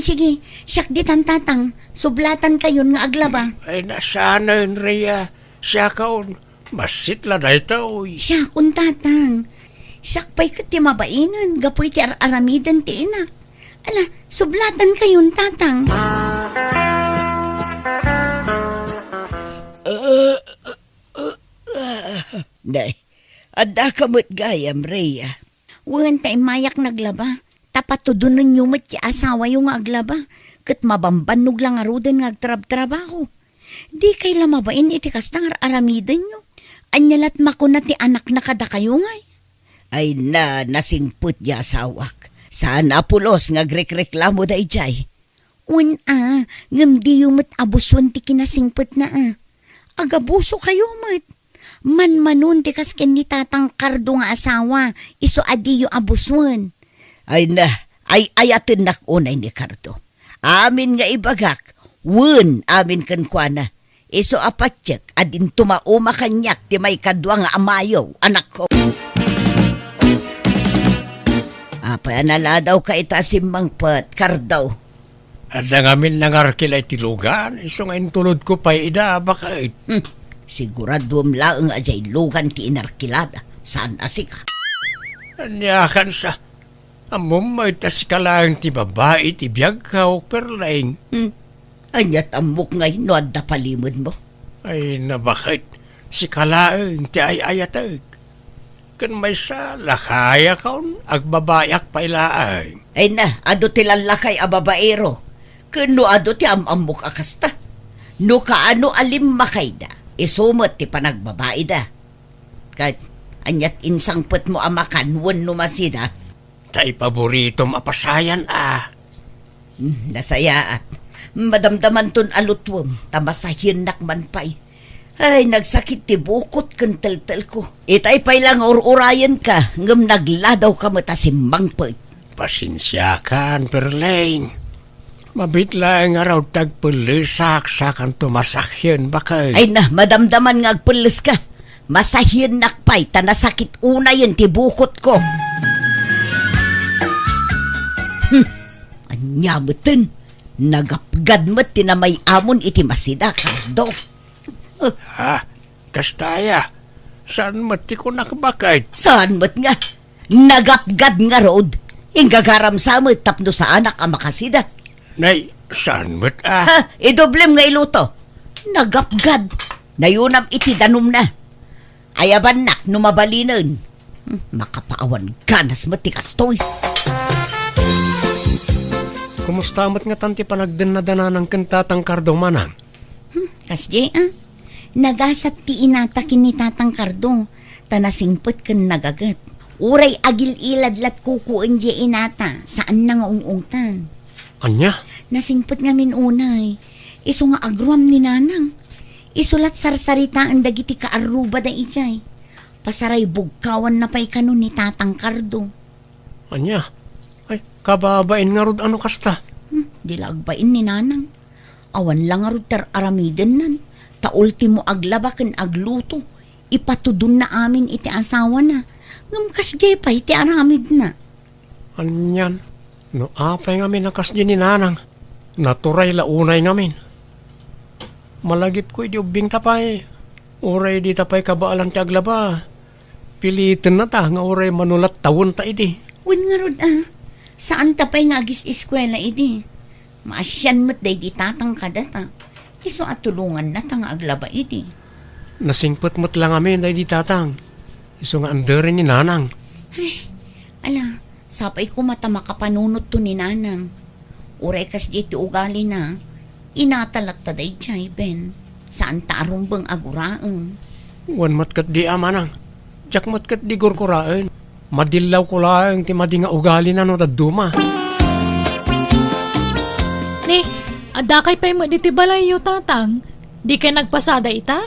Sige, siyak di tan tatang. Sublatan kayon nga aglaba. Ay, nasana yun, Ria. Siya kaon. Masit la na ito, uy. Siya kun tatang. Siyak pa'y kat ti mabainan. Gapoy ti aramidan ti inak. Ala, sublatan kayon tatang. Nay, adda kamot gayam, Rhea. Wan tay mayak naglaba. Tapatudunan nyo mat ti asawa yung aglaba. Kat mabambanog lang arudan nga agtrab-trabaho. Di kay lamabain iti kastang aramidan nyo. Anyalat makunat ti anak na kada kayo ngay. Ay na, nasingput di asawak. Saan apulos nga grek-reklamo da ijay. Un ngam di yung mat abuswan ti kinasingput na Agabuso kayo mat. Man-manon ti kasken ni tatang Kardo nga asawa. Iso adi yung abuswan. Ay na, ay ayatin nakunay ni Cardo. Amin nga ibagak, wun amin kankwana. Iso apatyak, adin tumauma kanyak ti may kadwa nga amayaw, anak ko. Apa nala daw ka itasim mangpat, Cardo. At nangamin nangarkilay tilugan. Iso nga intulod ko pa ida, baka Siguradum laeng ajay lugan ti inarkilada. Saan asika? Anyakan sa amumay tas ka lang ti babae ti biyag ka o Perleng. Anyat amok ngay no adda palimod mo. Ay nabakit si kalaeng ti ay-ayatag. Kan may sa lakaya kaon agbabayak pa ilaay. Ay na, ado ti lalakay a babaero. Kano ado ti amamok akasta. No kaano alim makayda. Isumot ti panagbabae da. Kahit anyat insangpet mo amakan, wan numasida. Tay paborito mapasayan Nasayaat. Madamdaman ton alutwam, tamasahin nakman pa'y. Ay, nagsakit ti bukot kan tel-tel ko. Itay pa'y lang urayan ka, ngam nagladaw ka matasimbang pa'y. Pasensya kan, Perleng. Mabitla nga raw tagpulisak sa kan tumasakyan bakay. Ay na, madamdaman nga agpulis ka. Masahin nakpay, tanasakit unayan ti bukot ko. Anyamutin, nagapgad mo't tinamay amon iti masida, Cardo. Kastaya, saan mati ko nakabakay? Saan mo't nga? Nagapgad nga road. Ingagaram sa mo't tapno sa anak ang makasida. Nay, saan mat Idoblem nga iluto. Nagapgad. Nayunam iti danum na. Ayaban nak numabalinan. Makapaawan ganas matikastoy. Kumusta mat nga tanti panagdanadana ng kantatang Kardo manang? Kasye nagasat ti inatakin ni tatang Kardo. Tanasingput kan nagagat. Uray agil iladlat kukuin di inata. Saan na nga ungungtan? Anya? Nasingput nga minunay. Iso nga agruam ni nanang. Isulat sarsarita ang dagiti kaaruba da ijay. Pasaray bugkawan na pa'y kanon ni tatang Kardo. Anya? Ay, kababain nga rod ano kasta? Dilagbain ni nanang. Awan lang nga rod aramiden nan. Ta ultimo aglabakan agluto. Ipatudun na amin iti asawa na. Ngamkas jay pa iti aramid na. Anyan? No apay ngamin nakas di ni nanang. Naturay launay ngamin. Malagip ko di ubing tapay. Uray di tapay kabaalan ti aglaba. Pilitin na ta nga uray manulat tawon ta idi. Win nga rod Saan tapay nga agis eskwela idi? Maasyan mo't day di tatang kadata. Iso at tulungan na tang aglaba ini. Nasingpot-mot lang amin ay di tatang. Iso nga anderin ni nanang. Ala, sapay ko mata makapanunot to ni nanang. Uray kas dito ugali na. Inatalat ta day chay, Ben. Saan tarong bang aguraan? Wan matkat di amanang. Tsak matkat di gurkuraan. Madilaw ko lang ti madi nga ugali na no daduma. Ni, adakay pa'y mo diti balayo, tatang. Di ka nagpasada ita?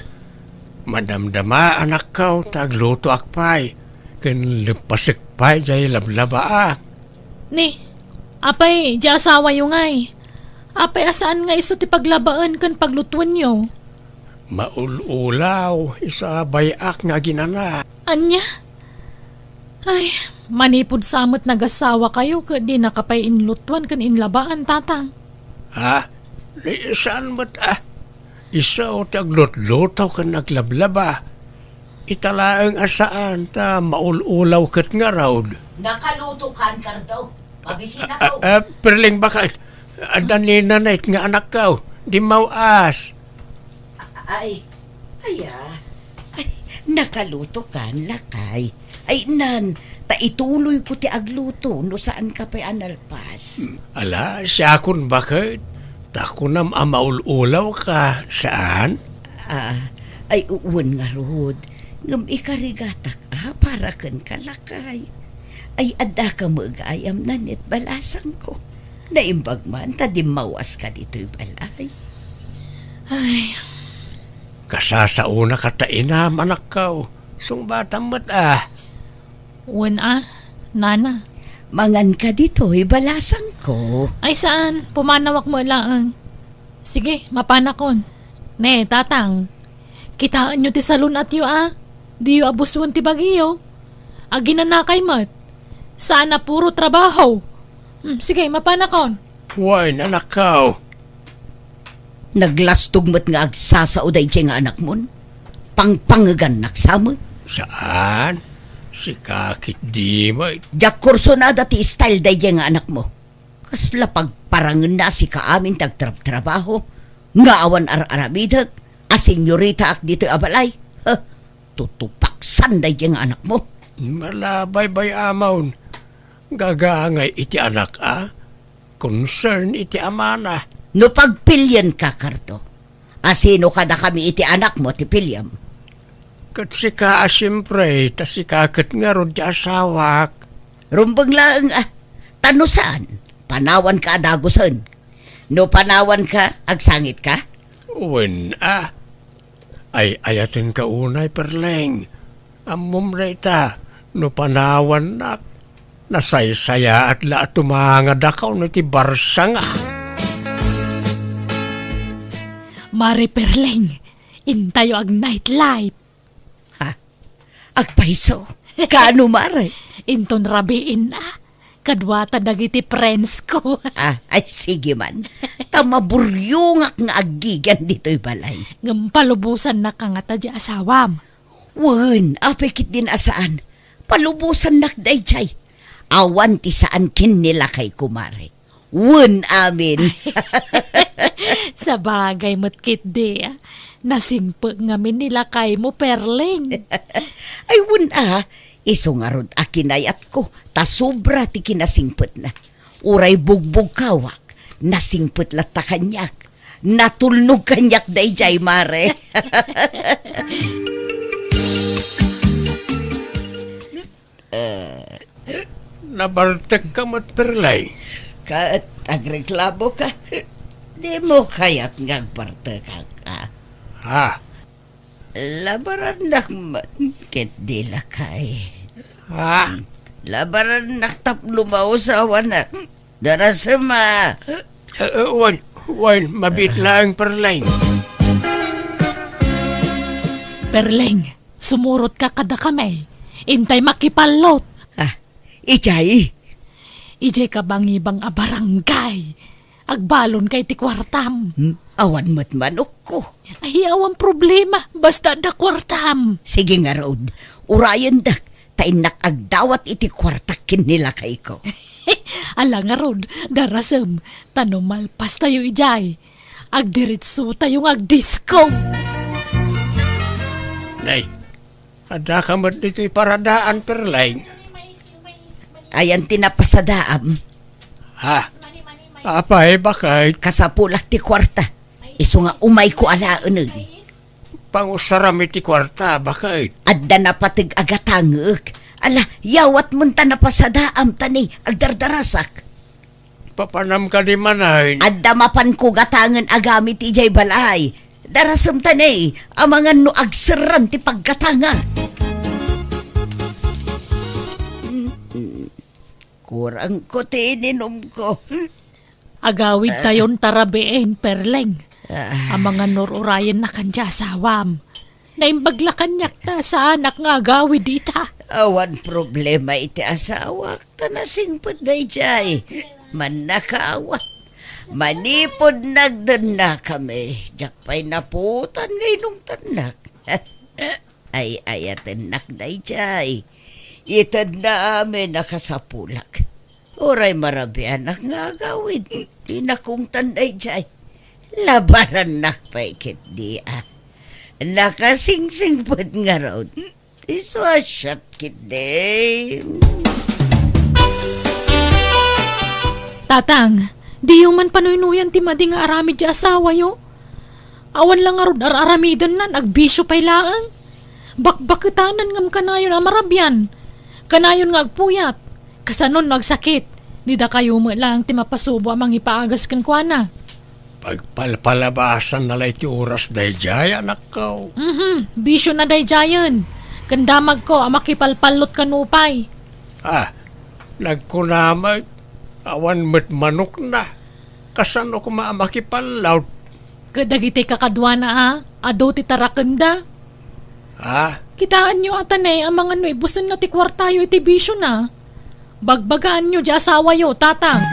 Madamdama anak kaw tagluto akpay. Ken lepasik pay jay lablaba ak. Ni, apay, di asawa yung ngay. Apay, asaan nga iso ti paglabaan kan paglutuan nyo? Maululaw, isa bayak nga ginana. Anya? Ay, manipod samot nagasawa kayo ka di nakapay inlutuan kan inlabaan, tatang. Ha? Saan ba't isa o taglot-lotaw ka naglablaba. Italaang asaan ta maululaw kat nga raw. Nakaluto kan, Cardo. Mabisin ako. Perling bakit? Adanina na nga anak kaw. Di mawas. Ay, nakaluto kan, lakay. Ay, nan, ituloy ko ti agluto no saan ka pa'y analpas. Ala, siya kun bakit? Tako na maululaw ka. Saan? Ay, uwan nga rod. Ngam ikarigatak, para kan kalakay. Ay, adda ka mag-ayam na net balasang ko. Naimbag man, tadimawas ka dito'y balay. Ay, Kasasauna ka taina, anak kaw. Sung batang mat uwan nana. Mangan ka dito'y balasang ko. Ay saan? Pumanawak mo lang. Sige, mapanakon. Ne, tatang. Kitaan nyo ti salon at yu Di yu abuswan ti bagiyo. Aginanakay mat. Saan na puro trabaho. Sige, mapanakon. Wine, anak kaw. Naglastog mo't nga agsasauday nga anak mon. Pangpangagan naksamot. Saan? Si kakit di mo. Jak kurso na dati style day nga anak mo. Kasla pagparangan na si kaamin tagtrabaho. Nga awan ar-aramidag. A senyorita ak dito abalay. Tutupaksan day nga anak mo. Malabay bay amaw. Gagangay iti anak Concern iti amana. No pagpilyan ka, Cardo. Asino kada kami iti anak mo, ti pilyam. Kat si ka siyempre, ta si kakat nga ron di asawak. Rumbang lang, tano saan? Panawan ka adagusan. No panawan ka, agsangit ka? Uwin, Ay, ayatin ka unay, perleng. Amom reta, no panawan nak. Nasaysaya at la tumanga dakaw na ti barsang Mari Perleng, intayo ag nightlife. Agpaiso, kaano mare? Inton rabiin kadwata dagiti friends ko. Ay sige man, tamaburyungak nga agigan dito'y balay. Palubusan na ka nga ta di asawam. Wan, apikit din asaan. Palubusan nakday chay. Awan ti saan kin nila kay kumare. Wan amin. Sa bagay mo't kit di nasingpag ngamin nila kay mo, Perleng. Ay wan iso nga rod akinayat ko. Ta sobra ti kinasingput na. Uray bugbog kawak. Nasingput lata kanyak. Natulnog kanyak day jay mare. Nabartek ka mat perleng. Kaat agreklamo ka. Di mo kayat ngagparte ka. Ha? Labaran nak kit di lakay. Ha? Labaran nak tap lumausawa na. Darasama. Wine, mabit lang perleng. Perleng, sumurot ka kada kamay. Intay makipalot. Ijay. Ijay ka bang ibang abarangay. Agbalon kay ti kwartam. Awan mo't manok ko. Ay, awan problema. Basta da kwartam. Sige nga road. Urayan dak. Tainak agdawat iti kwartakin nila kay ko. Ala nga rod, darasem. Tanumalpas tayo ijay. agdiritso tayong agdisco. Nay, ada ka mo dito'y paradaan perlaing. Ayan tinapasadaam. Ha? Apay, bakit? Kasapulak ti kwarta. Iso nga umay ko alaan. Pangusaram iti kwarta, bakit? Adda na patig agatangek. Ala, yawat munta na pasadaam tani, agdardarasak. Papanam ka di manahin. Adda mapan ko gatangan agamit ijay balay. Darasam tani, amangan no agseran ti paggatanga. Kurang ko tininom ko. Agawid tayon tarabein perleng. Ang mga nururayan na kanya sawam. Naimbaglakan niyak ta sa anak nga agawid dita. Awan problema iti asawa. Tanasing po day jay. Man nakawat. Manipod nagdan na kami. Diyak pa'y naputan ngayon tanak. Ay ayatanak day jay. Itad na amin nakasapulak. Oray marabi anak nga agawid. Di na kong tanday jay. Labaran nakpaikit di nakasingsing pod nga raw. Iswasyat kit di. Tatang, di yung man panuynuyan ti madi nga aramid di asawa yo. Awan lang arod aramidan nan, agbisyo pa'y laang. Bakbakitanan ngam kanayon amarabyan. Kanayon nga agpuyat. Kasanon nagsakit. Nida kayo mo lang ti mapasubo amang ipaagas kan kuana. Pagpalpalabasan na iti oras day jay, anak ko. Bisyo na day jayan. Kandamag ko, amakipalpalot kanupay. Nagkunamag. Awan met manok na. Kasano ko maamakipalaw? Kadagiti kakadwa na ado ti tarakanda. Kitaan nyo atanay, ang mga no ibusan na ti kwartayo iti bisyo na. Bagbagaan nyo di asawa yo, tatang.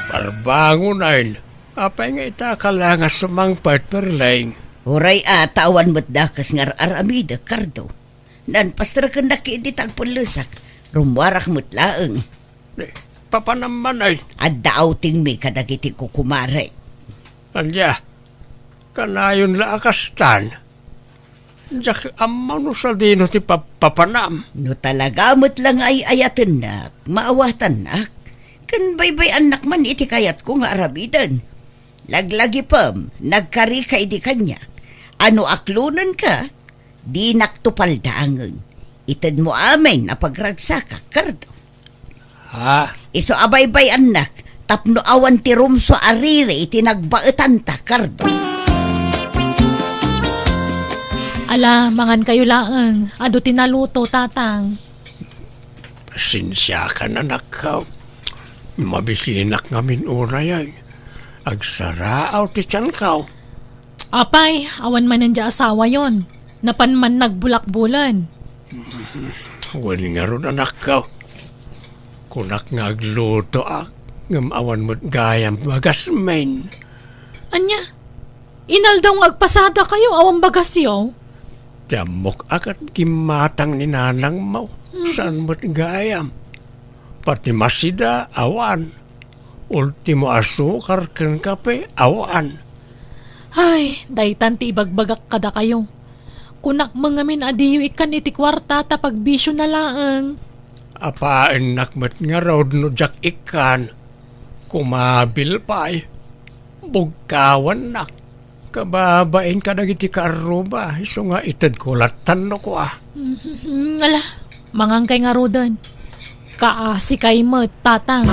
Parbangon ay, apay nga itakalangas sumangpat perlaing. Oray tawan mo't dakas ngar aramida, Cardo. Nan pastrakan na kiititag pulusak. Rumwarak mo't laeng. Papanaman ay. At daouting mi kadagiti ko kumare. Anya, kanayon laakastan. Diyak amano sa dino ti papanam. No talaga mo't lang ay ayaten nak, maawatan nak. Kan baybay anak man iti kayat ko nga arabidan. Laglagi pam, nagkari ka di kanyak. Ano aklunan ka, di naktupaldaangan. Itad mo amin na pagragsaka, Cardo. Iso abaybay anak, tapno awan ti rumso arire iti nagbaetan ta, Cardo. Ala, mangan kayo laang. Ado tinaluto, tatang. Sinsya ka na nakaw. Mabisinak ngamin una yan. Agsaraaw ti tiyan kaw. Apay, awan man nandya asawa yon. Napan man nagbulak-bulan. Wan nga ron anak kaw. Kunak nga agluto ngam awan mo't gayam magasmen. Anya, inal daw nga agpasada kayo, awang bagasyo. Damok akat gimatang ni nanang mo. Saan mo't gayam? Pati masida, awan. Ultimo asukar ken kape, awan. Ay, daytan ti ibagbagak kada kayo. Kunak mangamin adiyo ikan iti kwarta tapag bisyo na laang. Apain nakmet nga road no jak ikan. Kumabil pa'y. Bugkawan nak. Kababain ka dagiti karuba. Iso nga itad kulatan no ko Ala, mangangkay nga rodan. Kaasi kay mo, tatang.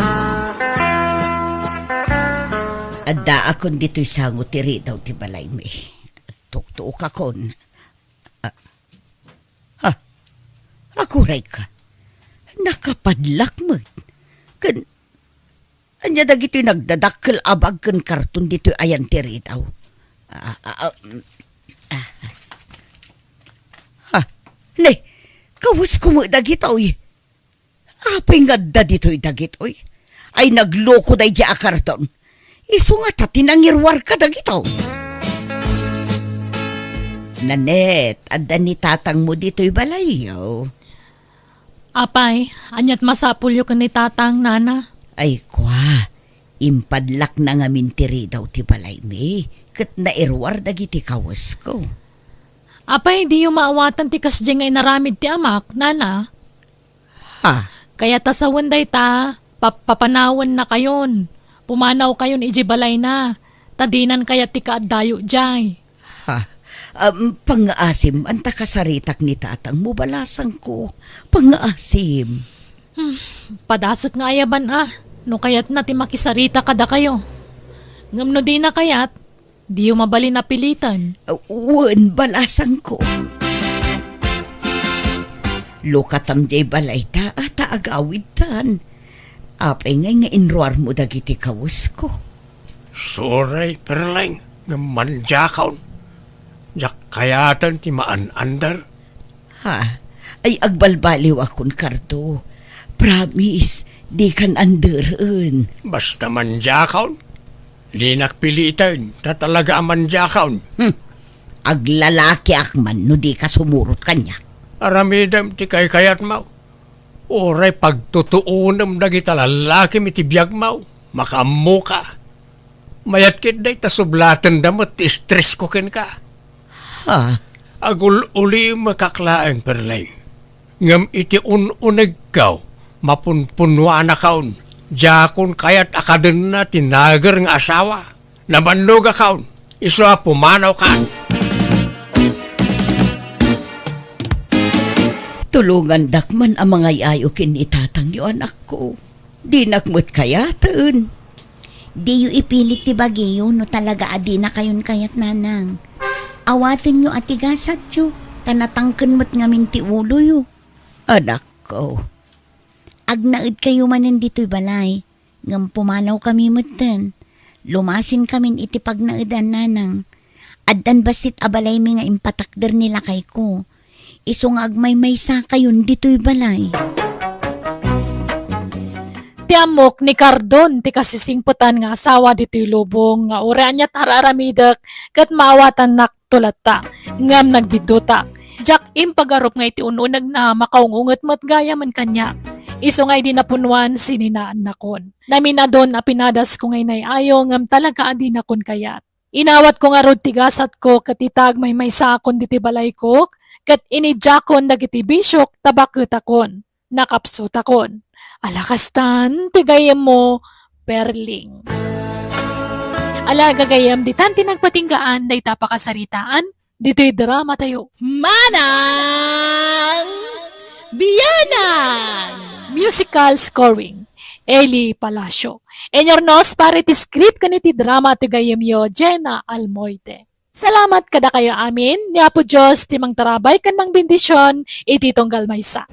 Adda akon dito'y sangot tiri daw ti balay mi. Tuktuok akon. Akuray ka. Nakapadlak mo. Anya dagito'y nagdadakkel abag kan karton dito'y ayan tiri daw. Ne, kawas ko mo dagito'y. Apay nga da dito'y dagito'y. Ay nagloko day di akarton. Iso nga tatinangirwar ka dagitaw. Nanet, adda ni tatang mo dito'y balayaw. Apay, anyat masapulyo ka ni tatang, nana. Ay kwa, Impadlak na nga mintiri daw ti balay mi. Kat nairwar dagiti kawas ko. Apay, di yung maawatan ti kasdyan nga inaramid ti amak, nana. Ha? Kaya tasawan day ta, papanawan na kayon. Pumanaw kayon ijibalay na. Tadinan kaya ti kaaddayo jay. Ha? Pangaasim, anta kasaritak ni tatang mo balasang ko. Pangaasim. Padasok nga ayaban no kayat na ti makisarita kada kayo. Ngam no di na kayat, di yung mabali na pilitan. Wan balasang ko. Lukatam jay balay ta at agawid tan. Apay nga inruar mo dagiti kawas ko. Suray, perleng, nga manjakaon. Jak kayatan ti maan-andar. Ha? Ay agbalbaliw akon kardo. Promise, di kan anderan. Basta manjakaon. Di nakpilitan, tatalaga ang manjakaon. Aglalaki akman no di ka sumurot kanya. Aramidam ti kayat mau. Oray pagtutuunam dagita lalaki mi ti biyag mau. Makamu ka. Mayat kit day tasublatan damot ti stress ko ken ka. Ha? Agul uli makaklaang perlay. Ngam iti ununag kaw, mapunpunwa na kaon. Jakon kayat akaden na tinagar ng asawa. Namannog kaon, iso pumanaw ka. Tulungan dakman ang mga yayo kinitatang yo anak ko. Di nakmut kayatan. Di yu ipilit ti bagiyo no talaga adi na kayon kayat nanang. Awatin nyo at tigasat yu. Tanatangken mo't ngamin ti ulo yu. Anak ko. Agnaid kayo manin dito'y balay. Ngam pumanaw kami mutten. Lumasin kamin iti pagnaidan nanang. Addan basit abalay mi nga impatakder nila kay ko. Isong agmay-may sa kayon dito'y balay. Ti amok ni Cardon, ti kasisingputan nga asawa dito'y lubong, nga urean niya't hararamidak, kat maawatan nak tulata, ngam nagbidutak. Jak impagarop nga iti ununag na makaungungot mat gaya man kanya. Iso nga di napunwan sininaan nakon. Naminadon na pinadas ko ngay nayayo ngam talaga adi nakon kayat. Inawat ko nga rod tigasat ko katitag may sakon diti balay ko, kat inidjakon dagiti bisyok tabakutakon, nakapsutakon. Alakastan, tigayem mo, perling. Ala gagayam ditan tinagpatinggaan day tapakasaritaan, dito'y drama tayo. Manang Biyanan! Musical scoring, Eli Palacio. Enyornos pare ti script kaniti drama tigayem yo, Jenna Almoite. Salamat kada kayo amin, ni Apo Diyos timang tarabay kan mang bendisyon, iti tonggal maysa.